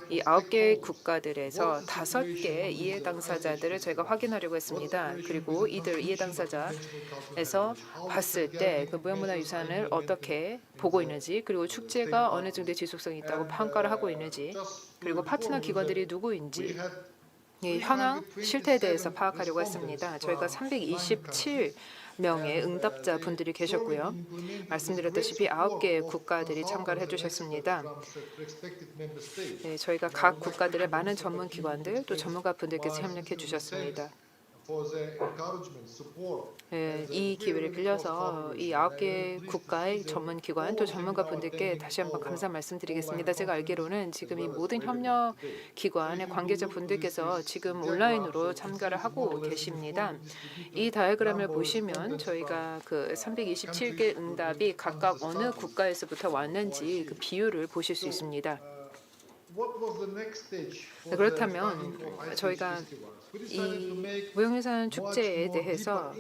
이 9개의 국가들에서 5개의 이해 당사자들을 저희가 확인하려고 했습니다. 그리고 이들 이해 당사자에서 봤을 때 그 무형문화유산을 어떻게 보고 있는지, 그리고 축제가 어느 정도의 지속성이 있다고 평가를 하고 있는지, 그리고 파트너 기관들이 누구인지 이 현황 실태에 대해서 파악하려고 했습니다. 저희가 327명의 응답자 분들이 계셨고요. 말씀드렸다시피 9개의 국가들이 참가를 해주셨습니다. 네, 저희가 각 국가들의 많은 전문 기관들 또 전문가 분들께서 협력해 주셨습니다. 이 기회를 빌려서 이 9개 국가의 전문 기관 또 전문가 분들께 다시 한번 감사 말씀드리겠습니다. 제가 알기로는 지금 이 모든 협력 기관의 관계자 분들께서 지금 온라인으로 참가를 하고 계십니다. 이 다이어그램을 보시면 저희가 그 327개 응답이 각각 어느 국가에서부터 왔는지 그 비율을 보실 수 있습니다. 그렇다면 저희가 이 무형유산 축제에 대해서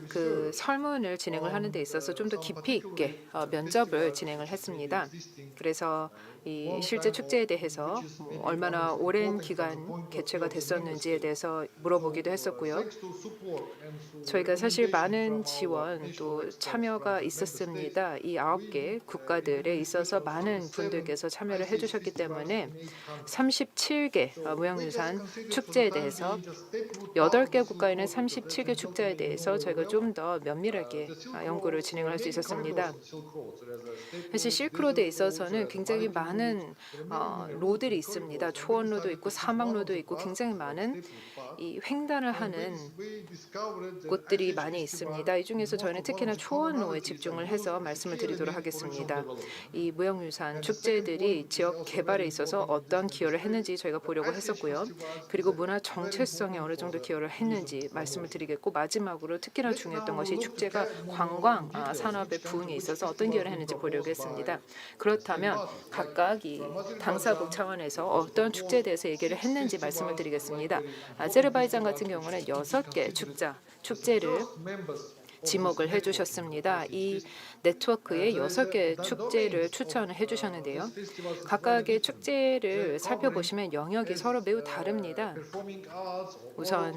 그 설문을 진행을 하는 데 있어서 좀 더 깊이 있게 면접을 진행을 했습니다. 그래서 이 실제 축제에 대해서 얼마나 오랜 기간 개최가 됐었는지에 대해서 물어보기도 했었고요. 저희가 사실 많은 지원 또 참여가 있었습니다. 이 9개 국가들에 있어서 많은 분들께서 참여를 해주셨기 때문에 37개 무형유산 축제에 대해서 8개 국가에는 37개 축제에 대해서 저희가 좀 더 면밀하게 연구를 진행할 수 있었습니다. 사실 실크로드에 있어서는 굉장히 많은 로들이 있습니다. 초원로도 있고 사막로도 있고 굉장히 많은 이 횡단을 하는 곳들이 많이 있습니다. 이 중에서 저희는 특히나 초원로에 집중을 해서 말씀을 드리도록 하겠습니다. 이 무형유산 축제들이 지역 개발에 있어서 어떤 기여를 했는지 저희가 보려고 했었고요. 그리고 문화 정체성에 어느 정도 기여를 했는지 말씀을 드리겠고, 마지막으로 특히나 중요했던 것이 축제가 관광 산업의 부흥에 있어서 어떤 기여를 했는지 보려고 했습니다. 그렇다면 각각 이 당사국 차원에서 어떤 축제에 대해서 얘기를 했는지 말씀을 드리겠습니다. 아제르바이잔 같은 경우는 6개 축제를 지목을 해주셨습니다. 이 네트워크의 6개 축제를 추천을 해주셨는데요. 각각의 축제를 살펴보시면 영역이 서로 매우 다릅니다. 우선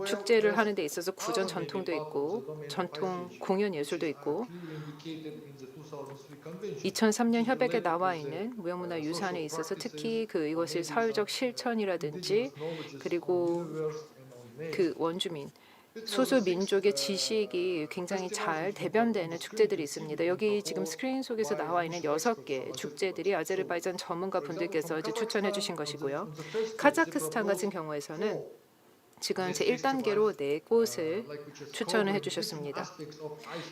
축제를 하는 데 있어서 구전 전통도 있고 전통 공연 예술도 있고 2003년 협약에 나와 있는 무형문화유산에 있어서 특히 이것의 사회적 실천이라든지 그리고 그 원주민 소수 민족의 지식이 굉장히 잘 대변되는 축제들이 있습니다. 여기 지금 스크린 속에서 나와 있는 6개 축제들이 아제르바이잔 전문가 분들께서 이제 추천해 주신 것이고요. 카자흐스탄 같은 경우에서는 지금 제 1단계로 4곳을 추천을 해주셨습니다.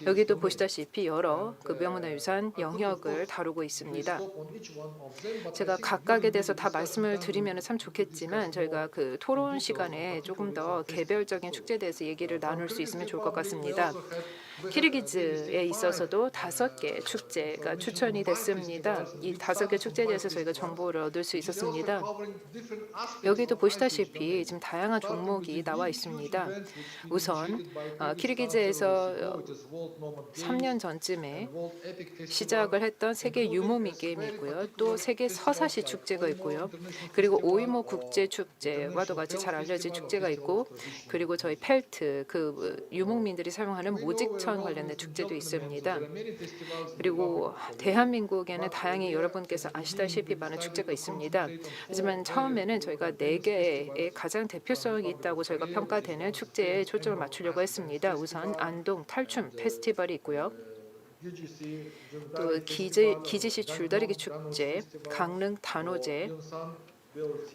여기도 보시다시피 여러 그 무형문화유산 영역을 다루고 있습니다. 제가 각각에 대해서 다 말씀을 드리면 참 좋겠지만 저희가 그 토론 시간에 조금 더 개별적인 축제에 대해서 얘기를 나눌 수 있으면 좋을 것 같습니다. 키르기즈에 있어서도 5개 축제가 추천이 됐습니다. 이 5개 축제에 대해서 저희가 정보를 얻을 수 있었습니다. 여기도 보시다시피 지금 다양한 종목이 나와 있습니다. 우선 키르기즈에서 3년 전쯤에 시작을 했던 세계 유모미 게임이 있고요. 또 세계 서사시 축제가 있고요. 그리고 오이모 국제 축제와도 같이 잘 알려진 축제가 있고 그리고 저희 펠트 그 유목민들이 사용하는 모직천 관련된 축제도 있습니다. 그리고 대한민국에는 다양히 여러분께서 아시다시피 많은 축제가 있습니다. 하지만 처음에는 저희가 4개의 가장 대표성이 있다고 저희가 평가되는 축제에 초점을 맞추려고 했습니다. 우선 안동 탈춤 페스티벌이 있고요. 또 기지시 줄다리기 축제, 강릉 단오제,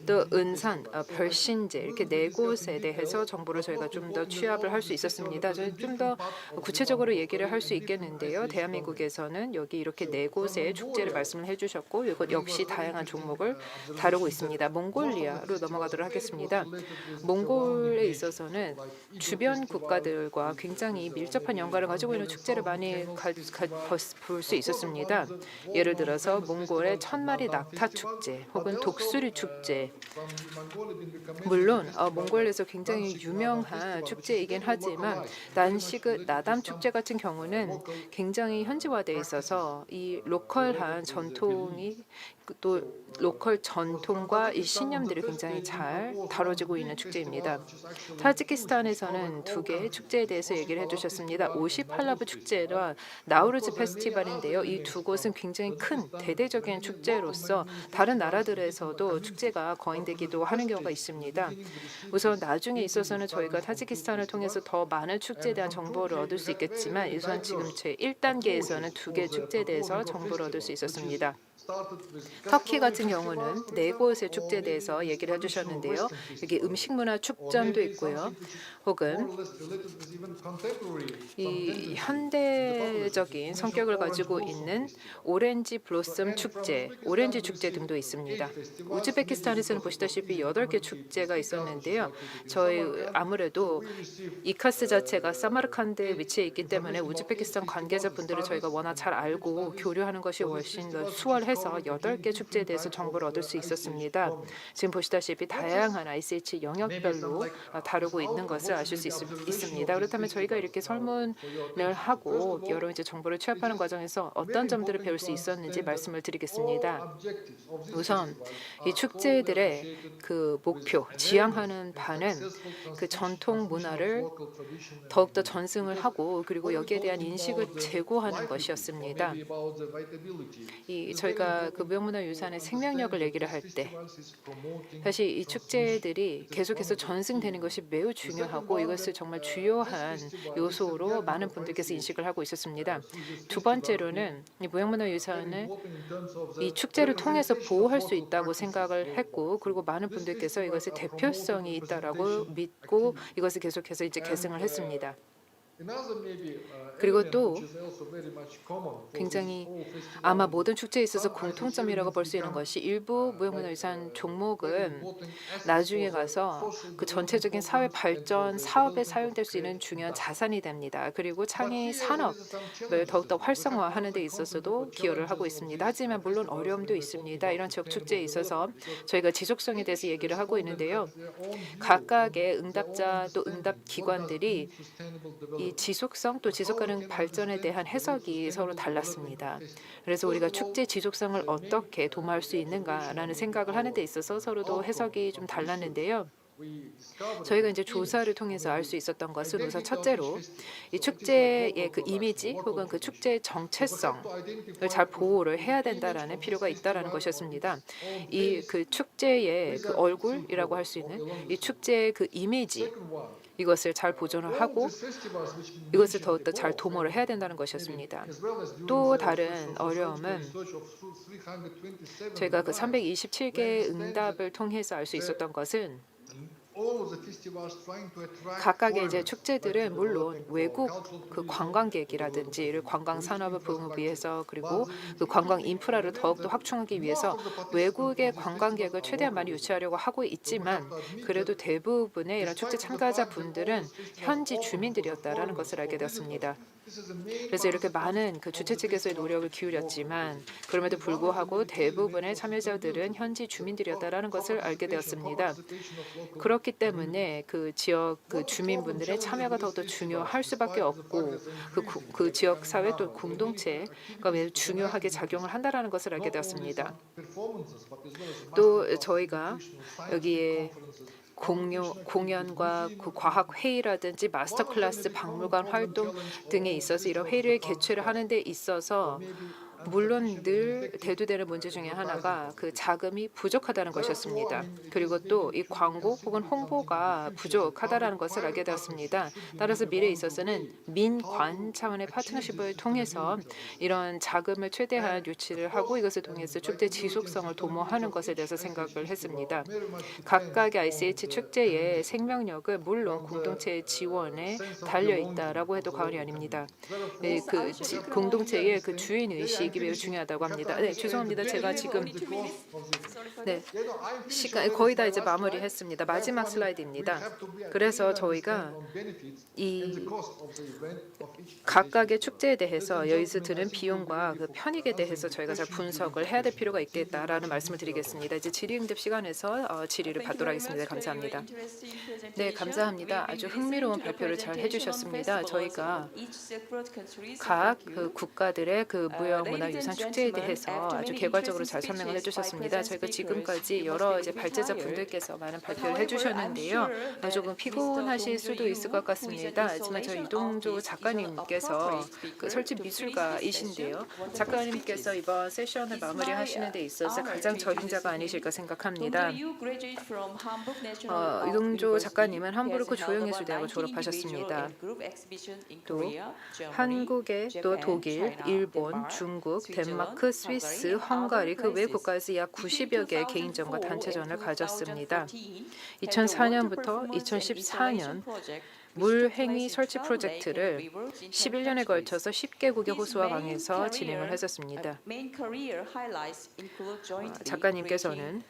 또 은산, 별신제 이렇게 4곳에 대해서 정보를 저희가 좀 더 취합을 할 수 있었습니다. 저희 좀 더 구체적으로 얘기를 할 수 있겠는데요. 대한민국에서는 여기 이렇게 4곳의 축제를 말씀을 해주셨고 이것 역시 다양한 종목을 다루고 있습니다. 몽골리아로 넘어가도록 하겠습니다. 몽골에 있어서는 주변 국가들과 굉장히 밀접한 연관을 가지고 있는 축제를 많이 볼 수 있었습니다. 예를 들어서 몽골의 천마리 낙타 축제 혹은 독수리 축제 물론 몽골에서 굉장히 유명한 축제이긴 하지만 난시그 나담 축제 같은 경우는 굉장히 현지화되어 있어서 이 로컬한 전통이 또 로컬 전통과 이 신념들이 굉장히 잘 다뤄지고 있는 축제입니다. 타지키스탄에서는 2개의 축제에 대해서 얘기를 해주셨습니다. 오시팔라브 축제와 나우루즈 페스티벌인데요. 이 2곳은 굉장히 큰 대대적인 축제로서 다른 나라들에서도 축제가 거행되기도 하는 경우가 있습니다. 우선 나중에 있어서는 저희가 타지키스탄을 통해서 더 많은 축제에 대한 정보를 얻을 수 있겠지만 우선 지금 제 1단계에서는 2개 축제에 대해서 정보를 얻을 수 있었습니다. 터키 같은 경우는 4곳의 축제에 대해서 얘기를 해주셨는데요. 여기 음식문화 축전도 있고요. 혹은 이 현대적인 성격을 가지고 있는 오렌지 블로썸 축제, 오렌지 축제 등도 있습니다. 우즈베키스탄에서는 보시다시피 8개 축제가 있었는데요. 저희 아무래도 이카스 자체가 사마르칸드에 위치해 있기 때문에 우즈베키스탄 관계자분들을 저희가 워낙 잘 알고 교류하는 것이 훨씬 더 수월해서 8개 축제에 대해서 정보를 얻을 수 있었습니다. 지금 보시다시피 다양한 ICH 영역별로 다루고 있는 것을 아실 수 있습니다. 그렇다면 저희가 이렇게 설문을 하고 여러 이제 정보를 취합하는 과정에서 어떤 점들을 배울 수 있었는지 말씀을 드리겠습니다. 우선 이 축제들의 그 목표, 지향하는 바는 그 전통 문화를 더욱더 전승을 하고 그리고 여기에 대한 인식을 제고하는 것이었습니다. 저희가 그 무형문화유산의 생명력을 얘기를 할 때 사실 이 축제들이 계속해서 전승되는 것이 매우 중요하고 이것을 정말 주요한 요소로 많은 분들께서 인식을 하고 있었습니다. 2번째로는 이 무형문화유산을 이 축제를 통해서 보호할 수 있다고 생각을 했고 그리고 많은 분들께서 이것의 대표성이 있다라고 믿고 이것을 계속해서 이제 계승을 했습니다. 그리고 또 굉장히 아마 모든 축제에 있어서 공통점이라고 볼 수 있는 것이 일부 무형문화유산 종목은 나중에 가서 그 전체적인 사회 발전 사업에 사용될 수 있는 중요한 자산이 됩니다. 그리고 창의 산업을 더욱더 활성화하는 데 있어서도 기여를 하고 있습니다. 하지만 물론 어려움도 있습니다. 이런 지역 축제에 있어서 저희가 지속성에 대해서 얘기를 하고 있는데요. 각각의 응답자 또 응답 기관들이 이 지속성 또 지속가능 발전에 대한 해석이 서로 달랐습니다. 그래서 우리가 축제 지속성을 어떻게 도모할 수 있는가라는 생각을 하는 데 있어서 서로도 해석이 좀 달랐는데요. 저희가 이제 조사를 통해서 알 수 있었던 것은 우선 첫째로 이 축제의 그 이미지 혹은 그 축제의 정체성을 잘 보호를 해야 된다라는 필요가 있다라는 것이었습니다. 이 그 축제의 그 얼굴이라고 할 수 있는 이 축제의 그 이미지 이것을 잘 보존을 하고 이것을 더욱더 잘 도모를 해야 된다는 것이었습니다. 또 다른 어려움은 저희가 그 327개의 응답을 통해서 알 수 있었던 것은 각각의 이제 축제들은 물론 외국 그 관광객이라든지 관광 산업을 부흥을 위해서 그리고 그 관광 인프라를 더욱더 확충하기 위해서 외국의 관광객을 최대한 많이 유치하려고 하고 있지만 그래도 대부분의 이런 축제 참가자 분들은 현지 주민들이었다라는 것을 알게 되었습니다. 그래서 이렇게 많은 그 주최 측에서의 노력을 기울였지만 그럼에도 불구하고 대부분의 참여자들은 현지 주민들이었다라는 것을 알게 되었습니다. 그렇기 때문에 그 지역 그 주민분들의 참여가 더욱더 중요할 수밖에 없고 그 지역 사회 또 공동체가 매우 중요하게 작용을 한다라는 것을 알게 되었습니다. 또 저희가 여기에 공연과 그 과학 회의라든지 마스터 클래스 박물관 활동 등에 있어서 이런 회의를 개최를 하는 데 있어서 물론 늘 대두되는 문제 중에 하나가 그 자금이 부족하다는 것이었습니다. 그리고 또 이 광고 혹은 홍보가 부족하다라는 것을 알게 되었습니다. 따라서 미래에 있어서는 민관 차원의 파트너십을 통해서 이런 자금을 최대한 유치를 하고 이것을 통해서 축제 지속성을 도모하는 것에 대해서 생각을 했습니다. 각각의 ICH 축제의 생명력은 물론 공동체의 지원에 달려 있다라고 해도 과언이 아닙니다. 그 공동체의 그 주인 의식이 매우 중요하다고 합니다. 네, 죄송합니다. 제가 지금 시간 거의 다 이제 마무리했습니다. 마지막 슬라이드입니다. 그래서 저희가 이 각각의 축제에 대해서 여기서 드는 비용과 그 편익에 대해서 저희가 잘 분석을 해야 될 필요가 있겠다라는 말씀을 드리겠습니다. 이제 질의응답 시간에서 질의를 받도록 하겠습니다. 감사합니다. 네, 감사합니다. 아주 흥미로운 발표를 잘 해주셨습니다. 저희가 각 그 국가들의 그 무형문화유산 축제에 대해서 아주 개괄적으로 잘 설명을 해주셨습니다. 저희가 지금까지 여러 이제 발제자 분들께서 많은 발표를 해주셨는데요. 조금 피곤하실 수도 있을 것 같습니다. 하지만 저희 이동조 작가님께서 그 설치 미술가이신데요. 작가님께서 이번 세션을 마무리하시는 데 있어서 가장 적임자가 아니실까 생각합니다. 이동조 작가님은 함부르크 조형예술대학을 졸업하셨습니다. 또 한국의 또 독일, 일본, 중국, 덴마크, 스위스, 헝가리 그 외 국가에서 약 90여 개의 개인전과 단체전을 가졌습니다. 2004년부터 2014년 물행위 설치 프로젝트를 11년에 걸쳐서 10개국의 호수와 강에서 진행을 했었습니다. 작가님께서는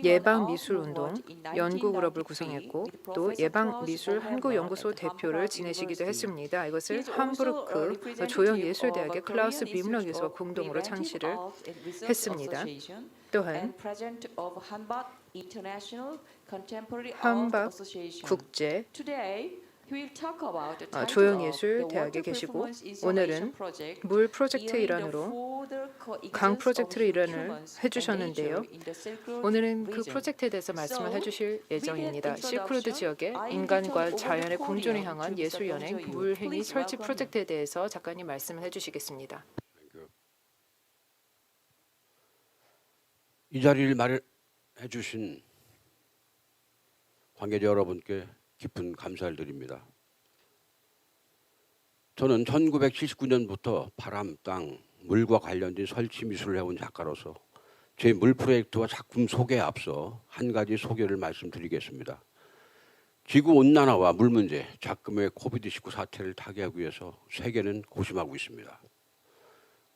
예방미술운동 연구그룹을 구성했고 또 예방미술 한국연구소 대표를 지내시기도 했습니다. 이것을 함부르크 조형예술대학의 클라우스 빔러 교수와 공동으로 창시를 했습니다. 또한 함박 국제 조형예술 대학에 계시고 오늘은 물 프로젝트 일환으로 강 프로젝트를 일환을 해주셨는데요. 오늘은 그 프로젝트에 대해서 말씀을 해주실 예정입니다. 실크로드 지역의 인간과 자연의 공존을 향한 예술연행 물행위 설치 프로젝트에 대해서 작가님 말씀을 해주시겠습니다. 이 자리를 마련해 주신 관계자 여러분께 깊은 감사를 드립니다. 저는 1979년부터 바람, 땅, 물과 관련된 설치 미술을 해온 작가로서 제 물 프로젝트와 작품 소개에 앞서 한 가지 소개를 말씀드리겠습니다. 지구온난화와 물 문제, 작금의 코비드-19 사태를 타개하기 위해서 세계는 고심하고 있습니다.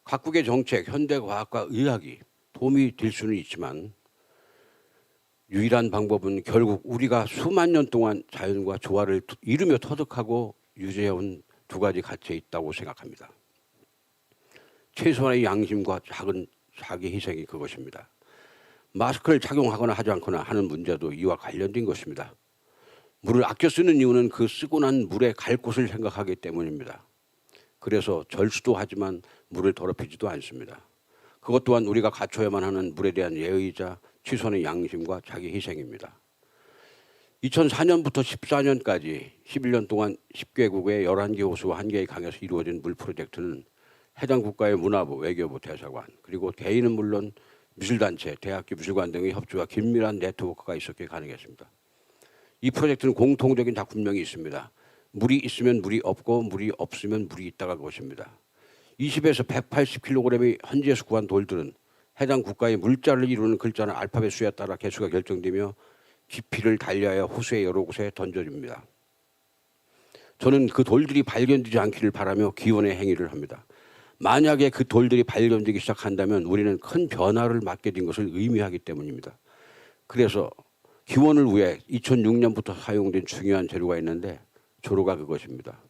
각국의 정책, 현대과학과 의학이 도움이 될 수는 있지만 유일한 방법은 결국 우리가 수만 년 동안 자연과 조화를 이루며 터득하고 유지해온 두 가지 가치에 있다고 생각합니다. 최소한의 양심과 작은 자기 희생이 그것입니다. 마스크를 착용하거나 하지 않거나 하는 문제도 이와 관련된 것입니다. 물을 아껴 쓰는 이유는 그 쓰고 난 물에 갈 곳을 생각하기 때문입니다. 그래서 절수도 하지만 물을 더럽히지도 않습니다. 그것 또한 우리가 갖춰야만 하는 물에 대한 예의이자 최소한의 양심과 자기 희생입니다. 2004년부터 14년까지 11년 동안 10개국의 11개 호수와 1개의 강에서 이루어진 물 프로젝트는 해당 국가의 문화부, 외교부, 대사관, 그리고 개인은 물론 미술단체, 대학교 미술관 등의 협조와 긴밀한 네트워크가 있었기에 가능했습니다. 이 프로젝트는 공통적인 작품명이 있습니다. 물이 있으면 물이 없고 물이 없으면 물이 있다가 그것입니다. 20에서 180kg의 현지에서 구한 돌들은 해당 국가의 물자를 이루는 글자나 알파벳 수에 따라 개수가 결정되며 깊이를 달리하여 호수의 여러 곳에 던져집니다. 저는 그 돌들이 발견되지 않기를 바라며 기원의 행위를 합니다. 만약에 그 돌들이 발견되기 시작한다면 우리는 큰 변화를 맞게 된 것을 의미하기 때문입니다. 그래서 기원을 위해 2006년부터 사용된 중요한 재료가 있는데 조로가 그것입니다.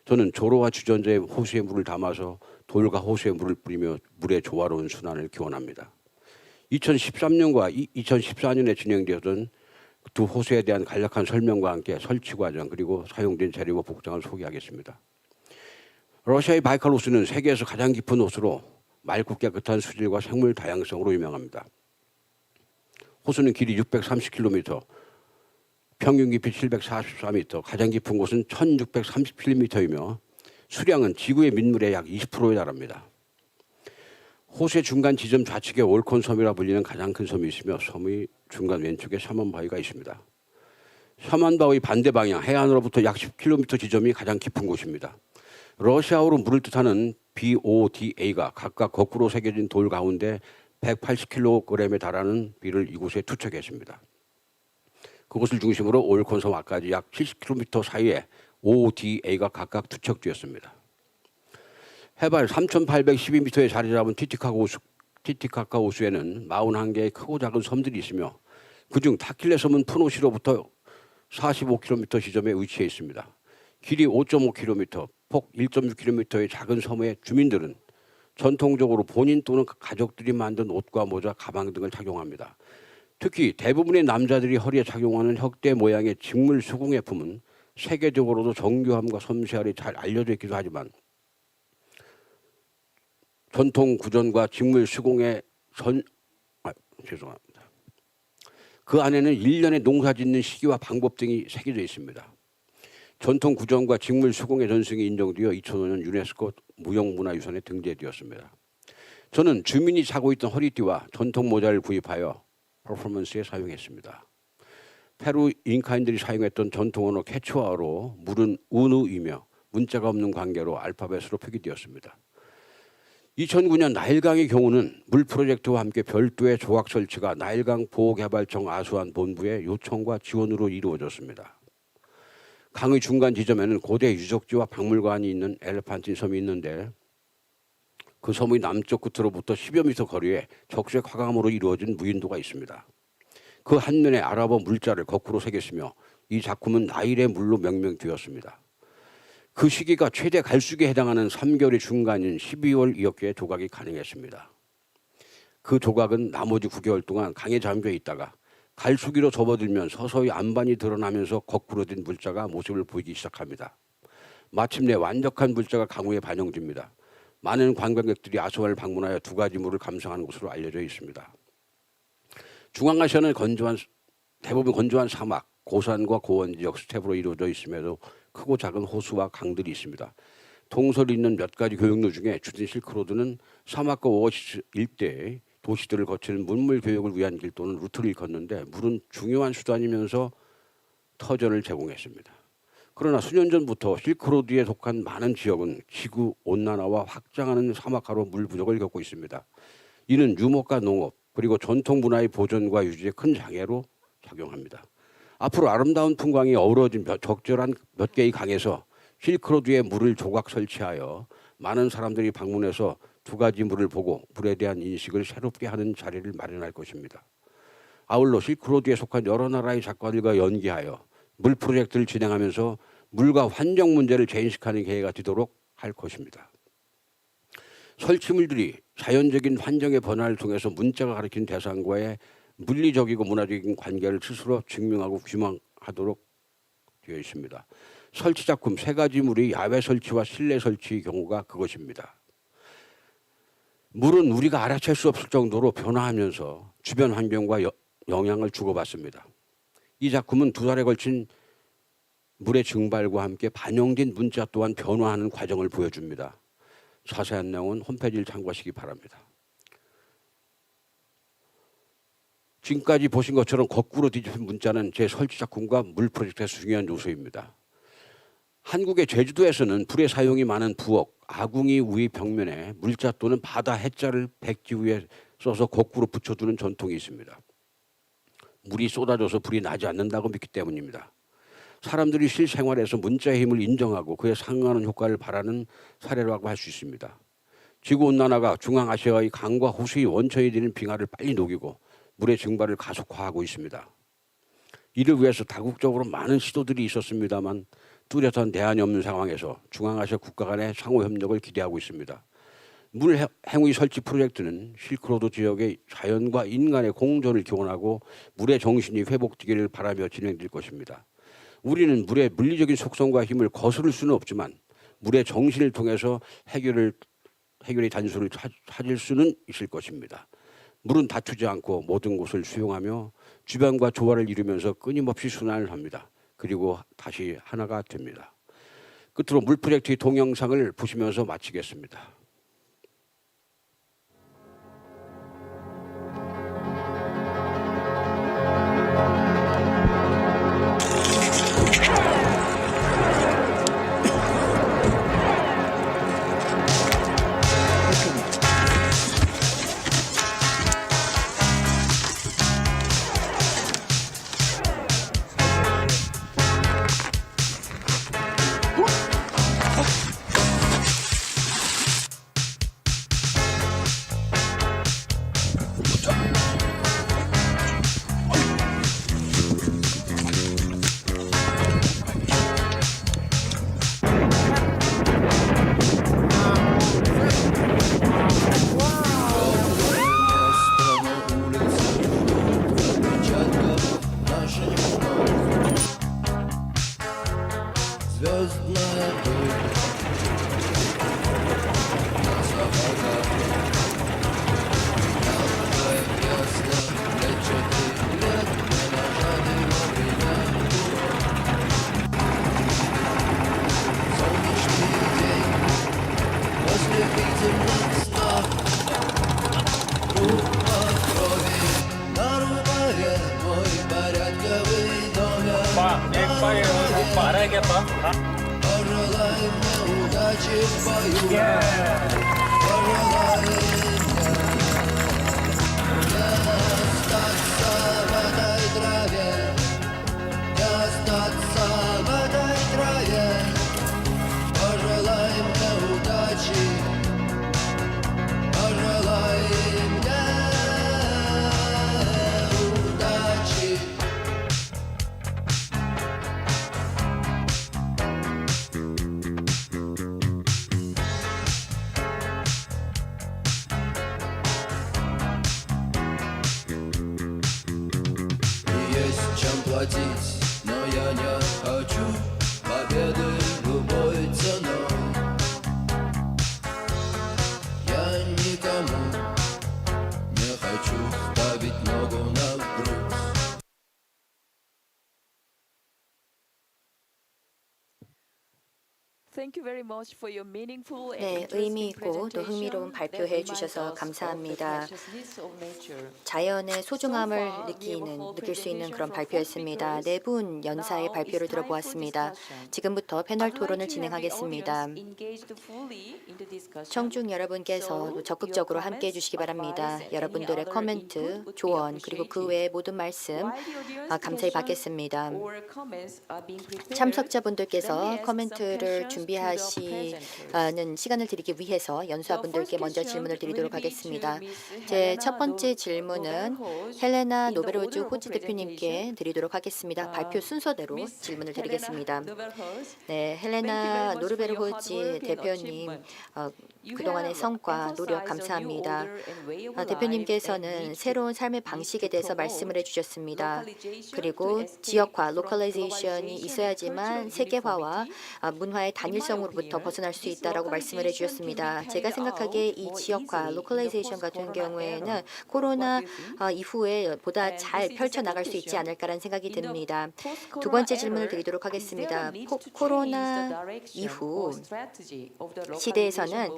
저는 조로와 주전자에 호수의 물을 담아서 돌과 호수의 물을 뿌리며 물의 조화로운 순환을 기원합니다. 2013년과 2014년에 진행되었던 두 호수에 대한 간략한 설명과 함께 설치 과정 그리고 사용된 재료와 복장을 소개하겠습니다. 러시아의 바이칼 호수는 세계에서 가장 깊은 호수로 맑고 깨끗한 수질과 생물 다양성으로 유명합니다. 호수는 길이 630km, 평균 깊이 744m, 가장 깊은 곳은 1637m이며 수량은 지구의 민물의 약 20%에 달합니다. 호수의 중간 지점 좌측에 올콘 섬이라 불리는 가장 큰 섬이 있으며 섬의 중간 왼쪽에 샤먼바위가 있습니다. 샤먼바위 반대 방향 해안으로부터 약 10km 지점이 가장 깊은 곳입니다. 러시아어로 물을 뜻하는 BODA가 각각 거꾸로 새겨진 돌 가운데 180kg에 달하는 비를 이곳에 투척했습니다. 그곳을 중심으로 올콘 섬 앞까지 약 70km 사이에 ODA가 각각 투척되었습니다. 해발 3,812m에 자리 잡은 티티카카 호수에는 41개의 크고 작은 섬들이 있으며 그중 타킬레 섬은 푸노시로부터 45km 지점에 위치해 있습니다. 길이 5.5km, 폭 1.6km의 작은 섬의 주민들은 전통적으로 본인 또는 가족들이 만든 옷과 모자, 가방 등을 착용합니다. 특히 대부분의 남자들이 허리에 착용하는 혁대 모양의 직물 수공예품은 세계적으로도 정교함과 섬세함이 잘 알려져 있기도 하지만 전통 구전과 직물 수공의 죄송합니다. 그 안에는 일련의 농사 짓는 시기와 방법 등이 새겨져 있습니다. 전통 구전과 직물 수공의 전승이 인정되어 2005년 유네스코 무형문화유산에 등재되었습니다. 저는 주민이 차고 있던 허리띠와 전통 모자를 구입하여 퍼포먼스에 사용했습니다. 페루 잉카인들이 사용했던 전통 언어 케추아어로 물은 우누이며 문자가 없는 관계로 알파벳으로 표기되었습니다. 2009년 나일강의 경우는 물 프로젝트와 함께 별도의 조각 설치가 나일강 보호개발청 아수안 본부의 요청과 지원으로 이루어졌습니다. 강의 중간 지점에는 고대 유적지와 박물관이 있는 엘레판틴 섬이 있는데 그 섬의 남쪽 끝으로부터 10여 미터 거리에 적색 화강으로 이루어진 무인도가 있습니다. 그 한면에 아랍어 물자를 거꾸로 새겼으며 이 작품은 나일의 물로 명명되었습니다. 그 시기가 최대 갈수기에 해당하는 3개월의 중간인 12월이었기에 조각이 가능했습니다. 그 조각은 나머지 9개월 동안 강에 잠겨 있다가 갈수기로 접어들면 서서히 안반이 드러나면서 거꾸로 된 물자가 모습을 보이기 시작합니다. 마침내 완벽한 물자가 강우에 반영됩니다. 많은 관광객들이 아수안을 방문하여 두 가지 물을 감상하는 곳으로 알려져 있습니다. 중앙아시아는 대부분 건조한 사막, 고산과 고원 지역 스텝으로 이루어져 있음에도 크고 작은 호수와 강들이 있습니다. 동서를 잇는 몇 가지 교역로 중에 주진 실크로드는 사막과 오아시스 일대의 도시들을 거치는 문물 교역을 위한 길 또는 루트를 걷는데 물은 중요한 수단이면서 터전을 제공했습니다. 그러나 수년 전부터 실크로드에 속한 많은 지역은 지구 온난화와 확장하는 사막화로 물 부족을 겪고 있습니다. 이는 유목과 농업 그리고 전통 문화의 보존과 유지에 큰 장애로 작용합니다. 앞으로 아름다운 풍광이 어우러진 적절한 몇 개의 강에서 실크로드에 물을 조각 설치하여 많은 사람들이 방문해서 두 가지 물을 보고 물에 대한 인식을 새롭게 하는 자리를 마련할 것입니다. 아울러 실크로드에 속한 여러 나라의 작가들과 연계하여 물 프로젝트를 진행하면서 물과 환경 문제를 재인식하는 계기가 되도록 할 것입니다. 설치물들이 자연적인 환경의 변화를 통해서 문자가 가리킨 대상과의 물리적이고 문화적인 관계를 스스로 증명하고 규명하도록 되어 있습니다. 설치 작품 세 가지 물이 야외 설치와 실내 설치의 경우가 그것입니다. 물은 우리가 알아챌 수 없을 정도로 변화하면서 주변 환경과 영향을 주고받습니다. 이 작품은 2달에 걸친 물의 증발과 함께 반영된 문자 또한 변화하는 과정을 보여줍니다. 자세한 내용은 홈페이지를 참고하시기 바랍니다. 지금까지 보신 것처럼 거꾸로 뒤집힌 문자는 제 설치 작품과 물 프로젝트의 중요한 요소입니다. 한국의 제주도에서는 불의 사용이 많은 부엌, 아궁이 우의 벽면에 물자 또는 바다 해자를 백지 위에 써서 거꾸로 붙여두는 전통이 있습니다. 물이 쏟아져서 불이 나지 않는다고 믿기 때문입니다. 사람들이 실생활에서 문자의 힘을 인정하고 그에 상응하는 효과를 바라는 사례라고 할 수 있습니다. 지구온난화가 중앙아시아의 강과 호수의 원천이 되는 빙하를 빨리 녹이고 물의 증발을 가속화하고 있습니다. 이를 위해서 다국적으로 많은 시도들이 있었습니다만 뚜렷한 대안이 없는 상황에서 중앙아시아 국가 간의 상호협력을 기대하고 있습니다. 물 행위 설치 프로젝트는 실크로드 지역의 자연과 인간의 공존을 기원하고 물의 정신이 회복되기를 바라며 진행될 것입니다. 우리는 물의 물리적인 속성과 힘을 거스를 수는 없지만 물의 정신을 통해서 해결의 단서를 찾을 수는 있을 것입니다. 물은 다투지 않고 모든 곳을 수용하며 주변과 조화를 이루면서 끊임없이 순환을 합니다. 그리고 다시 하나가 됩니다. 끝으로 물 프로젝트의 동영상을 보시면서 마치겠습니다. 네, 의미 있고 또 흥미로운 발표해 주셔서 감사합니다. 자연의 소중함을 느낄 수 있는 그런 발표였습니다. 4분 연사의 발표를 들어보았습니다. 지금부터 패널 토론을 진행하겠습니다. 청중 여러분께서 적극적으로 함께해 주시기 바랍니다. 여러분들의 코멘트, 조언, 그리고 그 외의 모든 말씀 감사히 받겠습니다. 참석자분들께서 코멘트를 준비하시는 시간을 드리기 위해서 연수자분들께 먼저 질문을 드리도록 하겠습니다. 제 첫 번째 질문은 헬레나 노베로즈 호지 대표님께 드리도록 하겠습니다. 발표 순서대로 질문을 드리겠습니다. 네, 헬레나 노르베르 호지 대표님, 그동안의 성과, 노력 감사합니다. 대표님께서는 새로운 삶의 방식에 대해서 말씀을 해주셨습니다. 그리고 지역화, 로컬라이제이션이 있어야지만 세계화와 문화의 단일성으로부터 벗어날 수 있다라고 말씀을 해주셨습니다. 제가 생각하기에 이 지역화, 로컬라이제이션 같은 경우에는 코로나 이후에 보다 잘 펼쳐나갈 수 있지 않을까라는 생각이 듭니다. 두 번째 질문을 드리도록 하겠습니다. 코로나 이후 시대에서는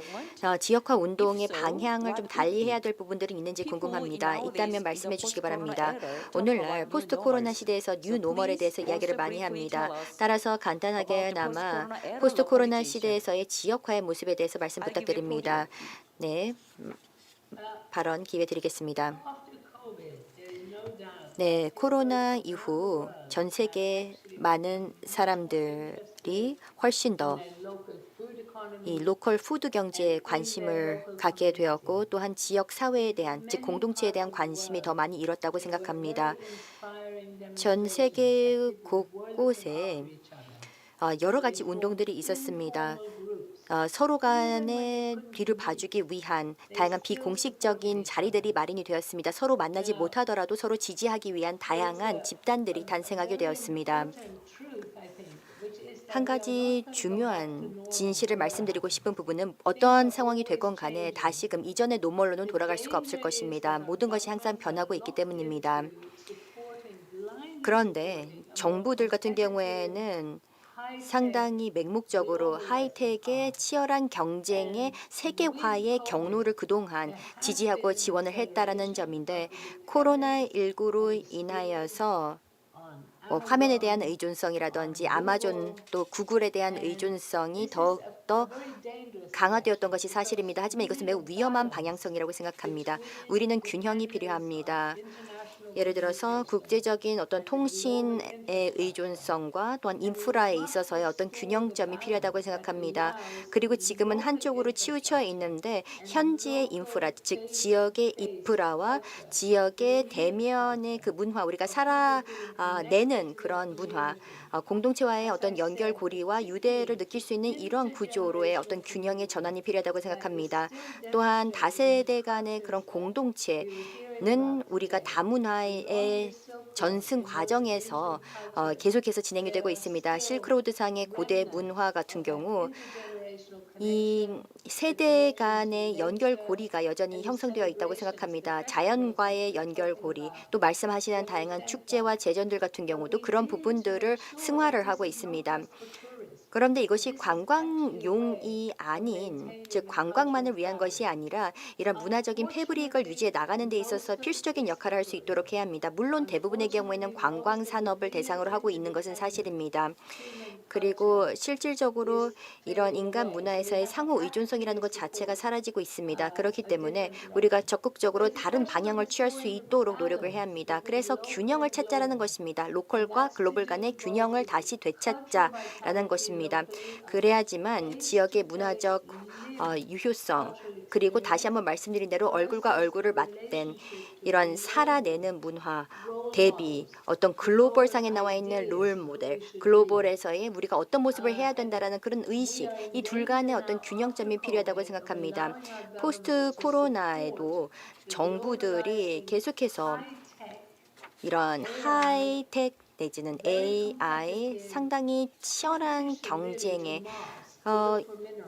지역화 운동의 방향을 좀 달리해야 될 부분들이 있는지 궁금합니다. 있다면 말씀해 주시기 바랍니다. 오늘날 포스트 코로나 시대에서 뉴 노멀에 대해서 이야기를 많이 합니다. 따라서 간단하게나마 포스트 코로나 시대에서의 지역화의 모습에 대해서 말씀 부탁드립니다. 네, 발언 기회 드리겠습니다. 네, 코로나 이후 전 세계 많은 사람들이 훨씬 더 이 로컬 푸드 경제에 관심을 갖게 되었고 또한 지역 사회에 대한, 즉 공동체에 대한 관심이 더 많이 일었다고 생각합니다. 전 세계 곳곳에 여러 가지 운동들이 있었습니다. 서로 간의 뒤를 봐주기 위한 다양한 비공식적인 자리들이 마련이 되었습니다. 서로 만나지 못하더라도 서로 지지하기 위한 다양한 집단들이 탄생하게 되었습니다. 한 가지 중요한 진실을 말씀드리고 싶은 부분은 어떠한 상황이 되건 간에 다시금 이전의 노멀로는 돌아갈 수가 없을 것입니다. 모든 것이 항상 변하고 있기 때문입니다. 그런데 정부들 같은 경우에는 상당히 맹목적으로 하이텍의 치열한 경쟁의 세계화의 경로를 그동안 지지하고 지원을 했다라는 점인데 코로나19로 인하여서 화면에 대한 의존성이라든지 아마존 또 구글에 대한 의존성이 더욱더 강화되었던 것이 사실입니다. 하지만 이것은 매우 위험한 방향성이라고 생각합니다. 우리는 균형이 필요합니다. 예를 들어서 국제적인 어떤 통신의 의존성과 또한 인프라에 있어서의 어떤 균형점이 필요하다고 생각합니다. 그리고 지금은 한쪽으로 치우쳐 있는데 현지의 인프라, 즉 지역의 인프라와 지역의 대면의 그 문화, 우리가 살아내는 그런 문화, 공동체와의 어떤 연결고리와 유대를 느낄 수 있는 이런 구조로의 어떤 균형의 전환이 필요하다고 생각합니다. 또한 다세대 간의 그런 공동체는 우리가 다문화의 전승 과정에서 계속해서 진행이 되고 있습니다. 실크로드상의 고대 문화 같은 경우 이 세대 간의 연결고리가 여전히 형성되어 있다고 생각합니다. 자연과의 연결고리, 또 말씀하시는 다양한 축제와 제전들 같은 경우도 그런 부분들을 승화를 하고 있습니다. 그런데 이것이 관광용이 아닌, 즉 관광만을 위한 것이 아니라 이런 문화적인 패브릭을 유지해 나가는 데 있어서 필수적인 역할을 할 수 있도록 해야 합니다. 물론 대부분의 경우에는 관광 산업을 대상으로 하고 있는 것은 사실입니다. 그리고 실질적으로 이런 인간 문화에서의 상호 의존성이라는 것 자체가 사라지고 있습니다. 그렇기 때문에 우리가 적극적으로 다른 방향을 취할 수 있도록 노력을 해야 합니다. 그래서 균형을 찾자라는 것입니다. 로컬과 글로벌 간의 균형을 다시 되찾자라는 것입니다. 그래야지만 지역의 문화적 유효성, 그리고 다시 한번 말씀드린 대로 얼굴과 얼굴을 맞댄 이런 살아내는 문화 대비 어떤 글로벌상에 나와 있는 롤 모델, 글로벌에서의 우리가 어떤 모습을 해야 된다라는 그런 의식, 이 둘 간의 어떤 균형점이 필요하다고 생각합니다. 포스트 코로나에도 정부들이 계속해서 이런 하이텍 내지는 AI 상당히 치열한 경쟁에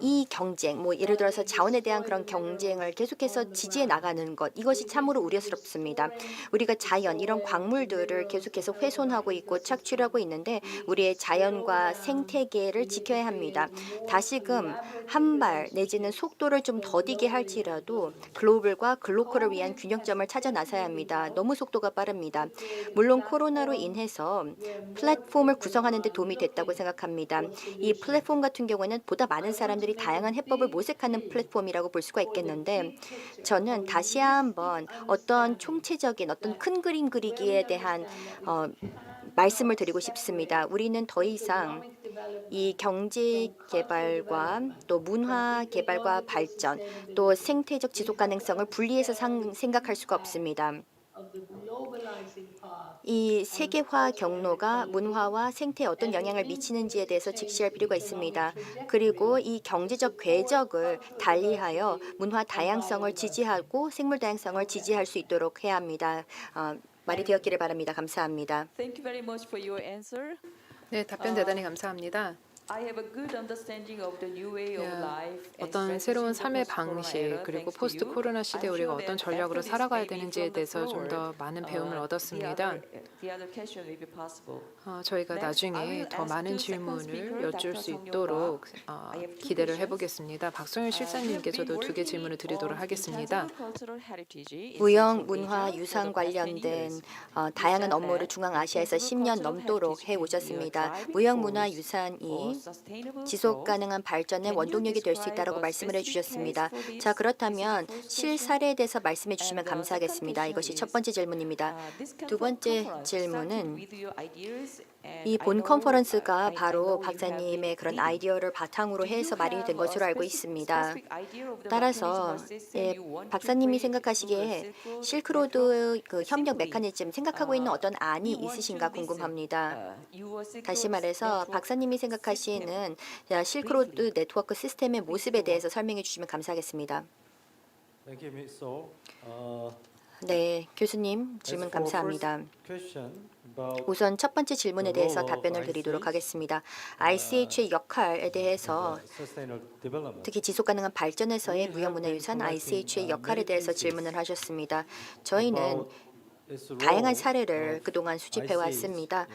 이 경쟁, 예를 들어서 자원에 대한 그런 경쟁을 계속해서 지지해 나가는 것, 이것이 참으로 우려스럽습니다. 우리가 자연, 이런 광물들을 계속해서 훼손하고 있고 착취하고 있는데 우리의 자연과 생태계를 지켜야 합니다. 다시금 한 발 내지는 속도를 좀 더디게 할지라도 글로벌과 글로컬을 위한 균형점을 찾아 나서야 합니다. 너무 속도가 빠릅니다. 물론 코로나로 인해서 플랫폼을 구성하는 데 도움이 됐다고 생각합니다. 이 플랫폼 같은 경우에는 보다 많은 사람들이 다양한 해법을 모색하는 플랫폼이라고 볼 수가 있겠는데 저는 다시 한번 어떤 총체적인 어떤 큰 그림 그리기에 대한 말씀을 드리고 싶습니다. 우리는 더 이상 이 경제 개발과 또 문화 개발과 발전, 또 생태적 지속 가능성을 분리해서 생각할 수가 없습니다. 이 세계화 경로가 문화와 생태에 어떤 영향을 미치는지에 대해서 직시할 필요가 있습니다. 그리고 이 경제적 궤적을 달리하여 문화 다양성을 지지하고 생물 다양성을 지지할 수 있도록 해야 합니다. 말이 되었기를 바랍니다. 감사합니다. Thank you very much for your answer. 네, 답변 대단히 감사합니다. I have a good understanding of the new way of life and 어떤 strategies 새로운 in the 삶의 post-corona 방식 era, 그리고 thanks to 포스트 you. 코로나 시대에 I'm 우리가 sure 어떤 that 전략으로 after this 살아가야 maybe 되는지에 from the 대해서 좀 더 floor, 많은 배움을 the 얻었습니다. other question will be possible. 저희가 Next, I 나중에 will 더 ask 많은 the second 질문을 speaker, 여쭐 Dr. 수 성용 있도록 Park. I have two 기대를 questions. 해보겠습니다. 박성윤 실장님께서도 두 개 질문을 드리도록 하겠습니다. 무형 문화 유산 관련된 다양한 업무를 중앙아시아에서 10년 넘도록 해오셨습니다. 무형 문화 유산이 지속 가능한 발전의 원동력이 될 수 있다고 말씀을 해주셨습니다. 자, 그렇다면 실사례에 대해서 말씀해 주시면 감사하겠습니다. 이것이 첫 번째 질문입니다. 두 번째 질문은 이 본 컨퍼런스가 바로 박사님의 그런 아이디어를 바탕으로 해서 마련이 된 것으로 알고 있습니다. 따라서 박사님이 생각하시기에 실크로드 그 협력 메커니즘 생각하고 있는 어떤 안이 있으신가 궁금합니다. 다시 말해서 박사님이 생각하시는 실크로드 네트워크 시스템의 모습에 대해서 설명해 주시면 감사하겠습니다. Thank you, Ms. So. 네, 교수님 질문 As for 감사합니다. first question about 우선 첫 번째 질문에 대해서 답변을 드리도록 하겠습니다. ICH의 역할에 대해서 sustainable development. 특히 지속가능한 발전에서의 무형문화유산 ICH의 역할에 대해서 질문을 하셨습니다. 저희는 about its role 다양한 사례를 of 그동안 수집해 ICH 왔습니다.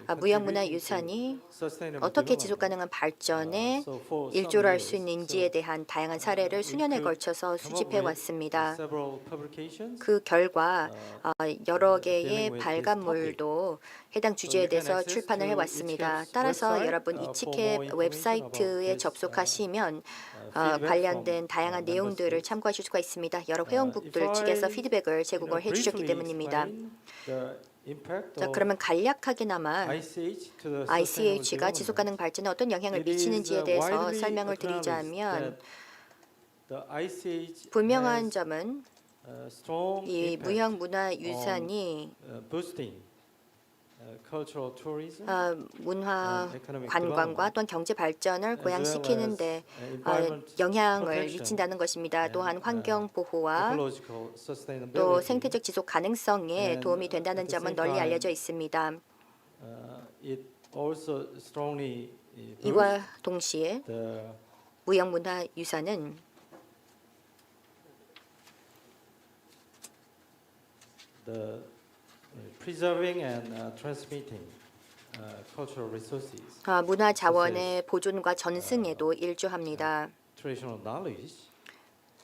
in 무형문화유산이 sustainable 어떻게 development. 지속가능한 발전에 So for some 일조를 할 years, 수 있는지에 대한 다양한 사례를 수년에 we could 걸쳐서 come up 수집해 with 왔습니다. several publications. 그 결과 여러 개의 dealing with this 발간물도 해당 주제에 you can 대해서 access 출판을 to 해왔습니다. 이치캡's 따라서 website, 여러분 for more 이치캡 information 웹사이트에 about 접속하시면 feedback 관련된 from, 다양한 member 내용들을 states. 참고하실 수가 있습니다. 여러 If 회원국들 I, 측에서 피드백을 제공을 briefly 해주셨기 때문입니다. explain the impact 자, of 그러면 간략하게나마 ICH to the ICH가 sustainable 지속가능 발전에 어떤 영향을 It is, 미치는지에 대해서 widely 설명을 acknowledged 드리자면 that the ICH 분명한 has 점은 strong 이 impact 무형 문화 유산이 boosting cultural tourism 문화 and economic 관광과 development, 또한 경제 발전을 as 고양시키는데 well as, environment 영향을 protection 미친다는 것입니다. 또한 and, 환경 보호와 ecological sustainability. 또 생태적 지속 가능성에 And 도움이 된다는 at the 점은 same 널리 time, 알려져 있습니다. It also strongly boosts 이와 동시에 the 무형 문화 유산은 preserving and transmitting cultural resources, 문화 자원의 보존과 전승에도 일조합니다. traditional knowledge,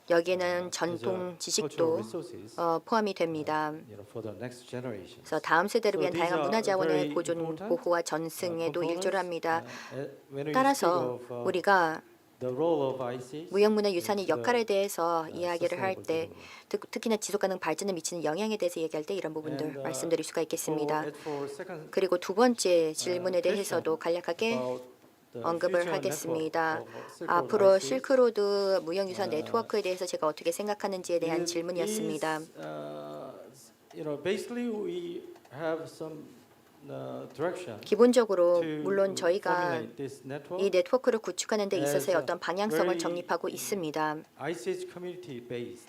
여기에는 as 전통 cultural 지식도 resources, 포함이 됩니다. for the next generation. 그래서 다음 세대를 위한 So these 다양한 문화 are 자원의 very 보존, important, 보호와 전승에도 components. 일조를 합니다. When we 따라서 speak of, 우리가 the role of ICH, 무형문화 유산의 into the, 역할에 대해서 이야기를 할 sustainable 때 development. 특히나 지속가능 발전에 미치는 영향에 대해서 얘기할 때 이런 부분들 And, 말씀드릴 수가 있겠습니다. for second, 그리고 두 번째 질문에 question 대해서도 간략하게 about the 언급을 future 하겠습니다. network of Silk Road 앞으로 ICH. 실크로드 무형유산 네트워크에 대해서 제가 어떻게 생각하는지에 대한 It 질문이었습니다. is, basically we have some direction 기본적으로 to 물론 저희가 formulate this network 이 네트워크를 구축하는 데 있어서의 as 어떤 방향성을 very, 정립하고 있습니다. ICH community based.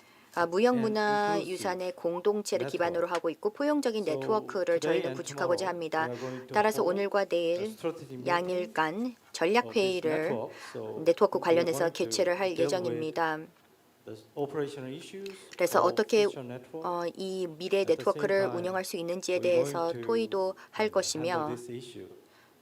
무형문화 inclusive 유산의 공동체를 network. 기반으로 하고 있고 포용적인 So 네트워크를 today 저희는 and 구축하고자 tomorrow 합니다. we are going to 따라서 hold 오늘과 a 내일 strategy meeting 양일간 of 전략 this 회의를 network. So 네트워크 we are 관련해서 going to 개최를 할 deal with 예정입니다. the operational issues 그래서 of 어떻게 future network. 이 미래 At the 네트워크를 same time, 운영할 수 있는지에 we're going 대해서 to 토의도 할 handle 것이며 this issue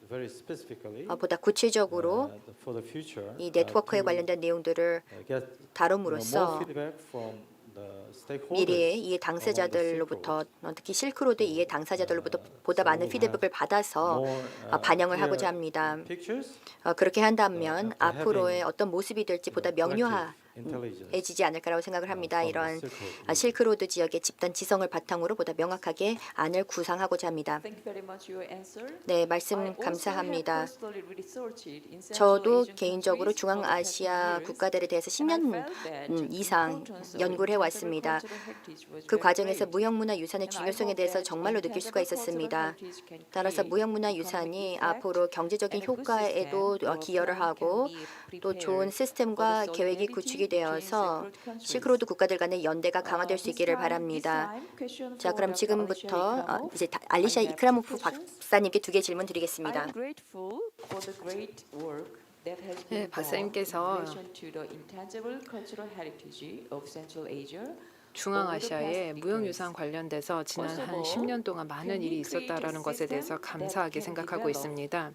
very specifically, 보다 구체적으로 for the future, 이 네트워크에 to, 관련된 내용들을 get 다룸으로써 more feedback from the stakeholders 미래의 이해 along the 당사자들로부터 특히 실크로드 이해 당사자들로부터 보다 so 많은 we 피드백을 have 받아서 more, 반영을 clear 하고자 합니다. pictures 그렇게 한다면 after 앞으로의 having, 어떤 모습이 될지 보다 collective 명료한 intelligence. 해지지 않을까라고 생각을 합니다. from the 이런 Silk Road. 실크로드 지역의 집단 지성을 바탕으로 보다 명확하게 안을 구상하고자 합니다. Thank you very much your answer. 네, I 말씀 also have 감사합니다. personally researched in Central 저도 Asian 개인적으로 countries for the past 중앙아시아 years, 국가들에 대해서 and I 10년 felt that 이상 importance of 연구를 intangible 해왔습니다. cultural heritage was 그 very 과정에서 great. 무형문화유산의 And I 중요성에 hope 대해서 that 정말로 느낄 수가 intangible cultural 있었습니다. heritage can 따라서 create 무형문화유산이 economic 앞으로 effect 경제적인 and a good 효과에도 system or 기여를 plan 하고 can be 또 좋은 prepared 시스템과 for the 계획이 solidarity 구축이 between 되어서 separate countries. 실크로드 국가들 간의 연대가 강화될 수 있기를 This 바랍니다. time, question 자, for 그럼 Dr. 지금부터 Alicia 이제 Ikramov. 알리샤 I have 이크라모프 two questions. 박사님께 2개 질문 드리겠습니다. I'm grateful for the great work that has 네, been done 박사님께서 in relation to the intangible cultural heritage of Central Asia. 중앙아시아의 무형유산 관련돼서 지난 한 10년 동안 많은 일이 있었다라는 것에 대해서 감사하게 생각하고 있습니다.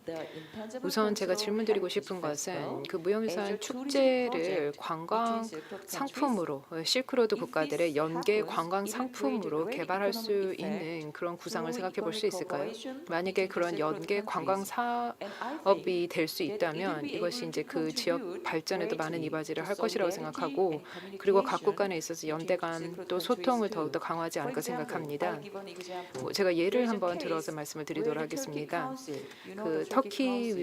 우선 제가 질문드리고 싶은 것은 그 무형유산 축제를 관광 상품으로 실크로드 국가들의 연계 관광 상품으로 개발할 수 있는 그런 구상을 생각해 볼 수 있을까요? 만약에 그런 연계 관광 사업이 될 수 있다면 이것이 이제 그 지역 발전에도 많은 이바지를 할 것이라고 생각하고 그리고 각국 간에 있어서 연대 간 또 소통을 더욱더 강화하지 않을까 생각합니다. 제가 예를 한번 들어서 말씀을 드리도록 하겠습니다. 그 터키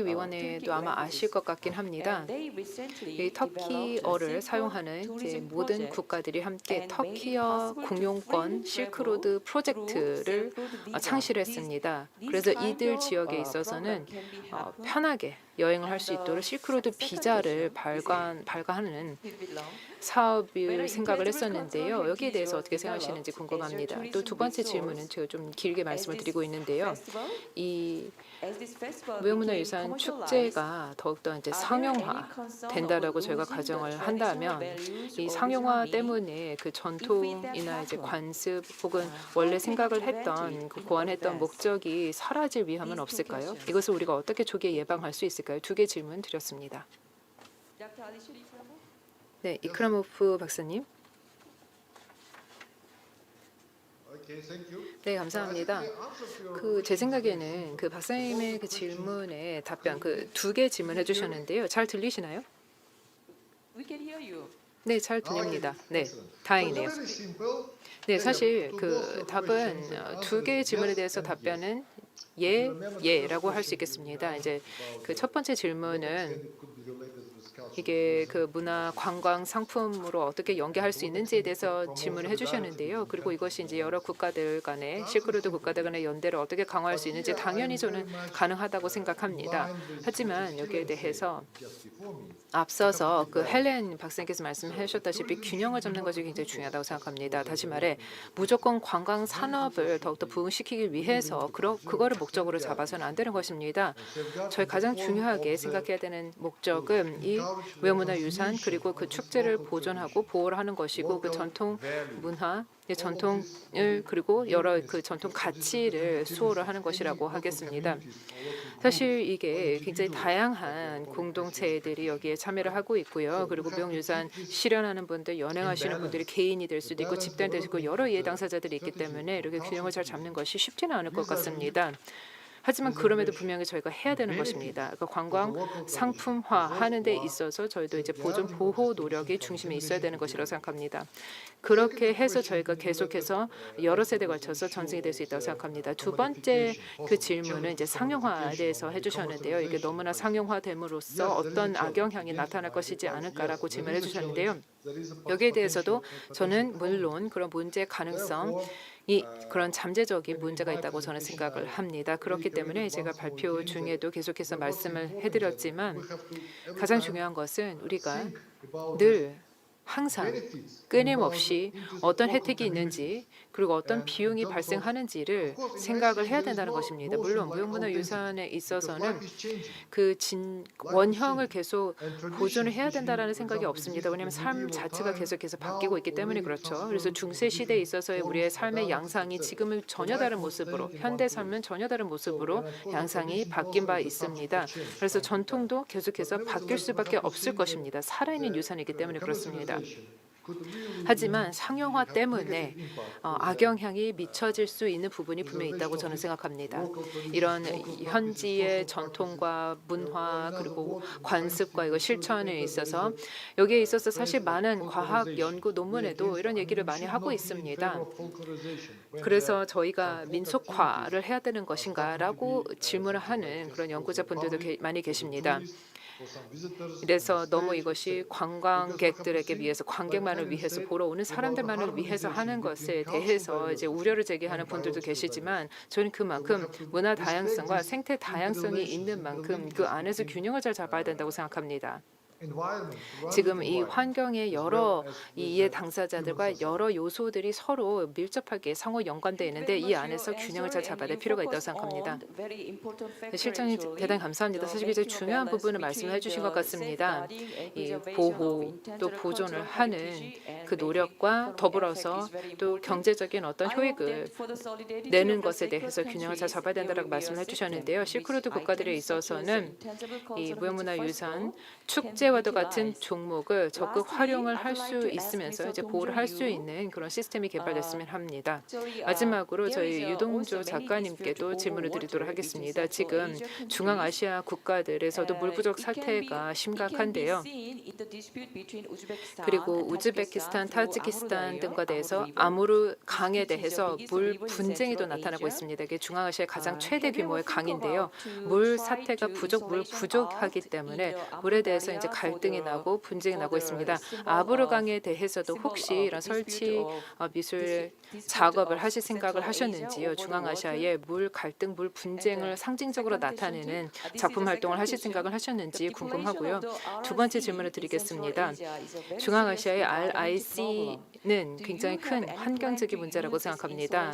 위원회도 아마 아실 것 같긴 합니다. 이 터키어를 사용하는 이제 모든 국가들이 함께 터키어 공용권 실크로드 프로젝트를 창실했습니다. 그래서 이들 지역에 있어서는 편하게 여행을 할 수 있도록 실크로드 비자를 발간하는 사업을 생각을 했었는데요. 여기에 대해서 어떻게 생각하시는지 궁금합니다. 또 두 번째 질문은 제가 좀 길게 말씀을 드리고 있는데요. 이 무형문화유산 축제가 더욱더 이제 상용화 된다라고 저희가 가정을 한다면 이 상용화 때문에 그 전통이나 이제 관습 혹은 원래 생각을 했던 그 고안했던 목적이 사라질 위험은 없을까요? 이것을 우리가 어떻게 조기에 예방할 수 있을까요? 2개 질문 드렸습니다. 네, 이크라모프 박사님. 네, 감사합니다. 그 제 생각에는 그 박사님의 그 질문에 답변 그 2개 질문해 주셨는데요. 잘 들리시나요? We can hear you. 네, 잘 들립니다. 네, 다행이네요. 네, 사실 그 답은 2개의 질문에 대해서 답변은 예라고 할 수 있겠습니다. 이제 그 첫 번째 질문은 이게 그 문화 관광 상품으로 어떻게 연계할 수 있는지에 대해서 질문을 해주셨는데요. 그리고 이것이 이제 여러 국가들 간의 실크로드 국가들 간의 연대를 어떻게 강화할 수 있는지 당연히 저는 가능하다고 생각합니다. 하지만 여기에 대해서 앞서서 그 헬렌 박사님께서 말씀하셨다시피 균형을 잡는 것이 굉장히 중요하다고 생각합니다. 다시 말해 무조건 관광 산업을 더욱더 부흥시키기 위해서 그거를 목적으로 잡아서는 안 되는 것입니다. 저희 가장 중요하게 생각해야 되는 목적은 이 무형문화유산 그리고 그 축제를 보존하고 보호를 하는 것이고 그 전통 문화 전통을 그리고 여러 그 전통 가치를 수호를 하는 것이라고 하겠습니다. 사실 이게 굉장히 다양한 공동체들이 여기에 참여를 하고 있고요. 그리고 무형유산 실현하는 분들, 연행하시는 분들이 개인이 될 수도 있고 집단이 될 수도 있고 여러 이해 당사자들이 있기 때문에 이렇게 균형을 잘 잡는 것이 쉽지는 않을 것 같습니다. 하지만 그럼에도 분명히 저희가 해야 되는 것입니다. 그러니까 관광 상품화하는 데 있어서 저희도 이제 보존 보호 노력이 중심에 있어야 되는 것이라고 생각합니다. 그렇게 해서 저희가 계속해서 여러 세대 걸쳐서 전승이 될 수 있다고 생각합니다. 2번째 그 질문은 이제 상용화에 대해서 해주셨는데요. 이게 너무나 상용화됨으로써 어떤 악영향이 나타날 것이지 않을까라고 질문해 주셨는데요. 여기에 대해서도 저는 물론 그런 문제 가능성 이 그런 잠재적인 문제가 있다고 저는 생각을 합니다. 그렇기 때문에 제가 발표 중에도 계속해서 말씀을 해드렸지만 가장 중요한 것은 우리가 늘 항상 끊임없이 어떤 혜택이 있는지 그리고 어떤 비용이 발생하는지를 생각을 해야 된다는 것입니다. 물론 무형문화유산에 있어서는 그 원형을 계속 보존을 해야 된다는 생각이 없습니다. 왜냐하면 삶 자체가 계속해서 바뀌고 있기 때문에 그렇죠. 그래서 중세 시대에 있어서의 우리의 삶의 양상이 지금은 전혀 다른 모습으로 현대 삶은 전혀 다른 모습으로 양상이 바뀐 바 있습니다. 그래서 전통도 계속해서 바뀔 수밖에 없을 것입니다. 살아있는 유산이기 때문에 그렇습니다. 하지만 상용화 때문에 악영향이 미쳐질 수 있는 부분이 분명히 있다고 저는 생각합니다. 이런 현지의 전통과 문화 그리고 관습과 이거 실천에 있어서 여기에 있어서 사실 많은 과학 연구 논문에도 이런 얘기를 많이 하고 있습니다. 그래서 저희가 민속화를 해야 되는 것인가라고 질문을 하는 그런 연구자분들도 많이 계십니다. 그래서 너무 이것이 관광객들에게 위해서 관객만을 위해서 보러 오는 사람들만을 위해서 하는 것에 대해서 이제 우려를 제기하는 분들도 계시지만 저는 그만큼 문화 다양성과 생태 다양성이 있는 만큼 그 안에서 균형을 잘 잡아야 된다고 생각합니다. 지금 이 환경의 여러 이해 당사자들과 여러 요소들이 서로 밀접하게 상호 연관되어 있는데 이 안에서 균형을 잘 잡아야 될 필요가 있다고 생각합니다. 실장님 대단히 감사합니다. 사실 굉장히 중요한 부분을 말씀해 주신 것 같습니다. 이 보호 또 보존을 하는 그 노력과 더불어서 또 경제적인 어떤 효익을 내는 것에 대해서 균형을 잘 잡아야 된다고 말씀해 주셨는데요. 실크로드 국가들에 있어서는 이 무형문화유산 축제와도 같은 종목을 적극 활용을 할 수 있으면서 이제 보호를 할 수 있는 그런 시스템이 개발됐으면 합니다. 마지막으로 저희 유동조 작가님께도 질문을 드리도록 하겠습니다. 지금 중앙아시아 국가들에서도 물 부족 사태가 심각한데요. 그리고 우즈베키스탄, 타지키스탄 등과 대해서 아무르 강에 대해서 물 분쟁이 또 나타나고 있습니다. 이게 중앙아시아의 가장 최대 규모의 강인데요. 물 사태가 물 부족하기 때문에 물에 대해서 이제 갈등이 나고 분쟁이 나고 있습니다. 아부르 강에 대해서도 혹시 이런 설치 미술 작업을 하실 생각을 하셨는지요? 중앙아시아의 물 갈등, 물 분쟁을 상징적으로 나타내는 작품 활동을 하실 생각을 하셨는지 궁금하고요. 두 번째 질문을 드리겠습니다. 중앙아시아의 RIC는 굉장히 큰 환경적인 문제라고 생각합니다.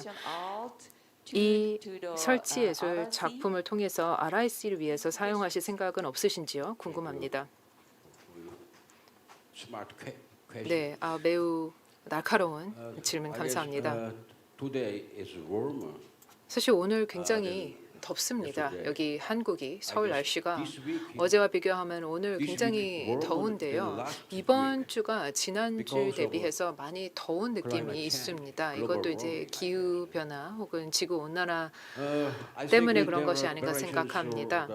이 설치 예술 작품을 통해서 RIC를 위해서 사용하실 생각은 없으신지요? 궁금합니다. 스마트 퀘스천. 네, 매우 날카로운 질문 감사합니다. Today is warmer. 사실 오늘 굉장히 덥습니다. 여기 한국이 서울 날씨가 어제와 비교하면 오늘 굉장히 더운데요. 이번 주가 지난주 대비해서 많이 더운 느낌이 있습니다. 이것도 이제 기후 변화 혹은 지구 온난화 때문에 그런 것이 아닌가 생각합니다.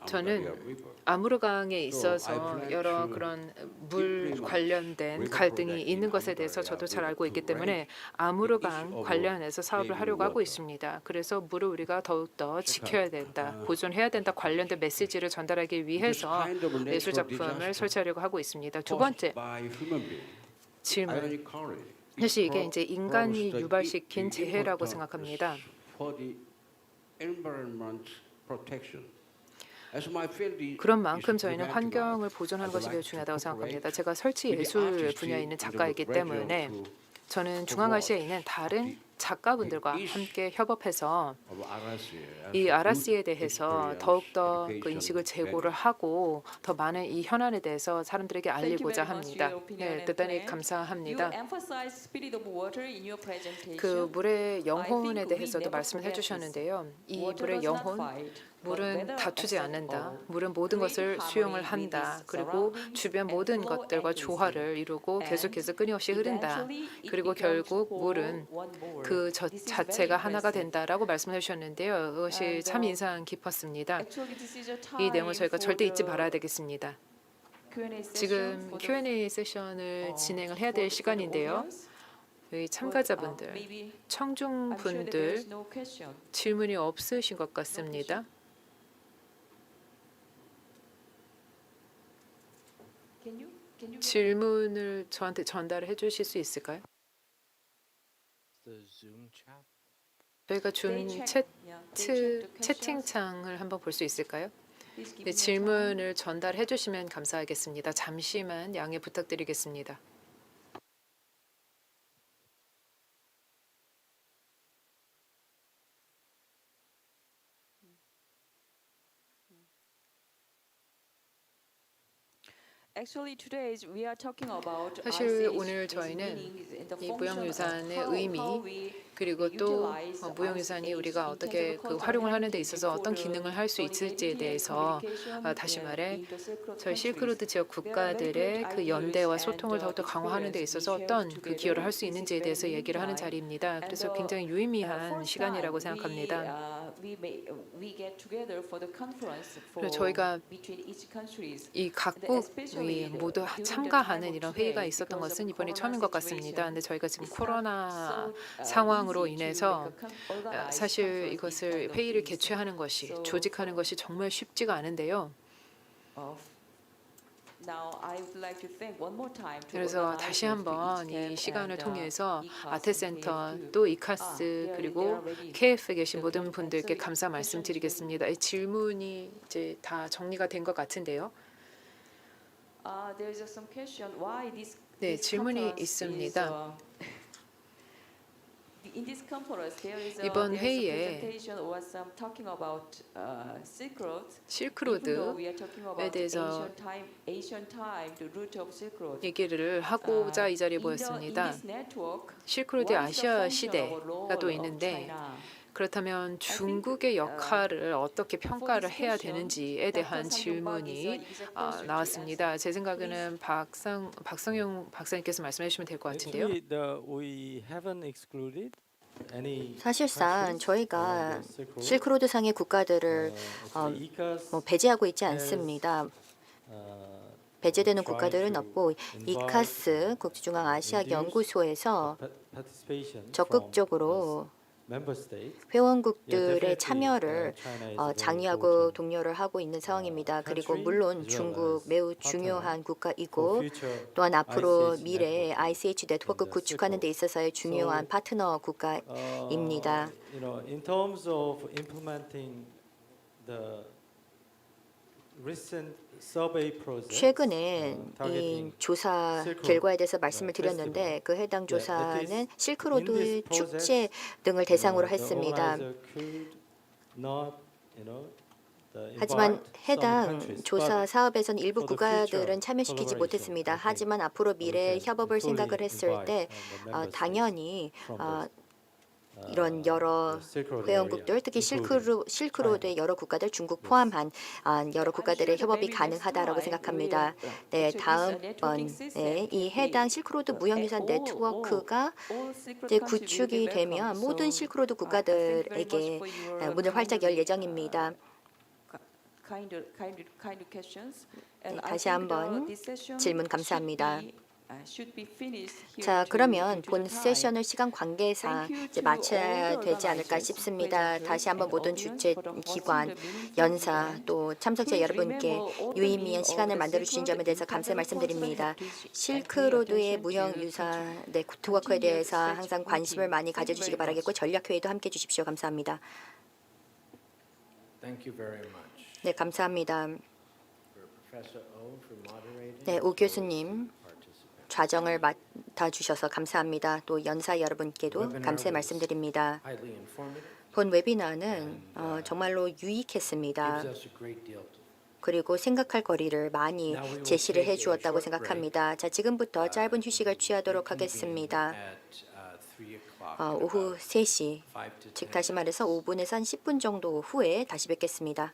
저는 아무르강에 있어서 여러 그런 물 관련된 갈등이 있는 것에 대해서 저도 잘 알고 있기 때문에 아무르강 관련해서 사업을 하려고 하고 있습니다. 그래서 물을 우리가 더욱더 지켜야 된다, 보존해야 된다 관련된 메시지를 전달하기 위해서 예술 작품을 설치하려고 하고 있습니다. 두 번째 질문. 사실 이게 이제 인간이 유발시킨 재해라고 생각합니다. 그런 만큼 저희는 환경을 보존하는 것이 매우 중요하다고 생각합니다. 제가 설치 예술 분야에 있는 작가이기 때문에 저는 중앙아시아에 있는 다른 작가분들과 함께 협업해서 이 아라시에 대해서 더욱더 그 인식을 제고를 하고 더 많은 이 현안에 대해서 사람들에게 알리고자 합니다. 네, 대단히 감사합니다. 그 물의 영혼에 대해서도 말씀을 해주셨는데요. 이 물의 영혼, 물은 다투지 않는다. 물은 모든 것을 수용을 한다. 그리고 주변 모든 것들과 조화를 이루고 계속해서 끊임없이 흐른다. 그리고 결국 물은 그 자체가 하나가 된다라고 말씀해 주셨는데요. 그것이 참 인상 깊었습니다. 이 내용을 저희가 절대 잊지 말아야 되겠습니다. 지금 Q&A 세션을 진행을 해야 될 시간인데요. 여기 참가자분들, 청중분들 질문이 없으신 것 같습니다. 질문을 저한테 전달해 주실 수 있을까요? 저희가 준 채팅창을 한번 볼 수 있을까요? 네, 질문을 전달해 주시면 감사하겠습니다. 잠시만 양해 부탁드리겠습니다. 사실 오늘 저희는 이 무형유산의 의미 그리고 또 무형유산이 우리가 어떻게 그 활용을 하는 데 있어서 어떤 기능을 할 수 있을지에 대해서 다시 말해 저희 실크로드 지역 국가들의 그 연대와 소통을 더욱더 강화하는 데 있어서 어떤 그 기여를 할 수 있는지에 대해서 얘기를 하는 자리입니다. 그래서 굉장히 유의미한 시간이라고 생각합니다. 그래서 저희가 이 각국이 모두 참가하는 이런 회의가 있었던 것은 이번이 처음인 것 같습니다. 근데 저희가 지금 코로나 상황으로 인해서 사실 이것을 회의를 개최하는 것이 조직하는 것이 정말 쉽지가 않은데요. 그래서 다시 한번 이 시간을 통해서 아트센터 또 이카스 그리고 KF에 계신 모든 분들께 감사 말씀드리겠습니다. 이 질문이 이제 다 정리가 된 것 같은데요. 네, 질문이 있습니다. 이번 회의에 실크로드에 대해서 얘기를 하고자 이 자리에 모였습니다. 실크로드의 아시아 시대가 또 있는데 그렇다면 중국의 역할을 어떻게 평가를 해야 되는지에 대한 질문이 나왔습니다. 제 생각에는 박성용 박사님께서 말씀해 주시면 될 것 같은데요. We haven't excluded any 사실상 저희가 실크로드 상의 국가들을 ECAS, 배제하고 있지 않습니다. 배제되는 국가들은 없고 이카스 국제중앙아시아 연구소에서 participation 적극적으로 member states. 회원국들의 참여를 장려하고 독려를 하고 있는 상황입니다. 그리고 물론 중국 매우 중요한 국가이고 또한 앞으로 미래에 ICH 네트워크 구축하는 데 있어서의 중요한 파트너 국가입니다. In terms of implementing the recent survey process, 최근에 이 targeting 조사 Silk 결과에 대해서 Road 말씀을 드렸는데 그 해당 that 조사는 is 실크로드 in this process, 축제 등을 대상으로 the 했습니다. organizer could not, 하지만 invite some 해당 countries, 조사 but 사업에선 일부 for the future 국가들은 참여시키지 collaboration, 못했습니다. I think 하지만 앞으로 미래 we can 협업을 fully 생각을 했을 invite, 때 the member states 당연히 from the 이런 여러 the Silk Road 회원국들, area, 특히 including 실크로드의 여러 국가들, 중국 포함한 여러 국가들의 협업이 가능하다라고 생각합니다. 네, 다음번에 이 해당 실크로드 무형유산 네트워크가 이제 구축이 되면 모든 실크로드 국가들에게 문을 활짝 열 예정입니다. 네, 다시 한번 질문 감사합니다. 자, 그러면 본 세션을 시간 관계상 이제 마쳐야 되지 않을까 싶습니다. 다시 한번 모든 주최 기관, 연사 또 참석자 여러분께 유의미한 시간을 만들어 주신 점에 대해서 감사의 말씀드립니다. 실크로드의 무형유산 네트워크에 대해서 항상 관심을 많이 가져주시기 바라겠고 전략회의도 함께 해 주십시오. 감사합니다. Thank you very much. 네, 감사합니다. For Professor O for moderating. 네, 오 교수님 좌정을 맡아주셔서 감사합니다. 또 연사 여러분께도 감사의 말씀드립니다. Highly informative. 본 웨비나는 정말로 유익했습니다. Gives us a great deal to 그리고 생각할 거리를 많이 제시를 해주었다고 생각합니다. 자, 지금부터 짧은 휴식을 취하도록 하겠습니다. at 3 o'clock. 오후 3시, 5 to 10. 즉 다시 말해서 5분에서 한 10분 정도 후에 다시 뵙겠습니다.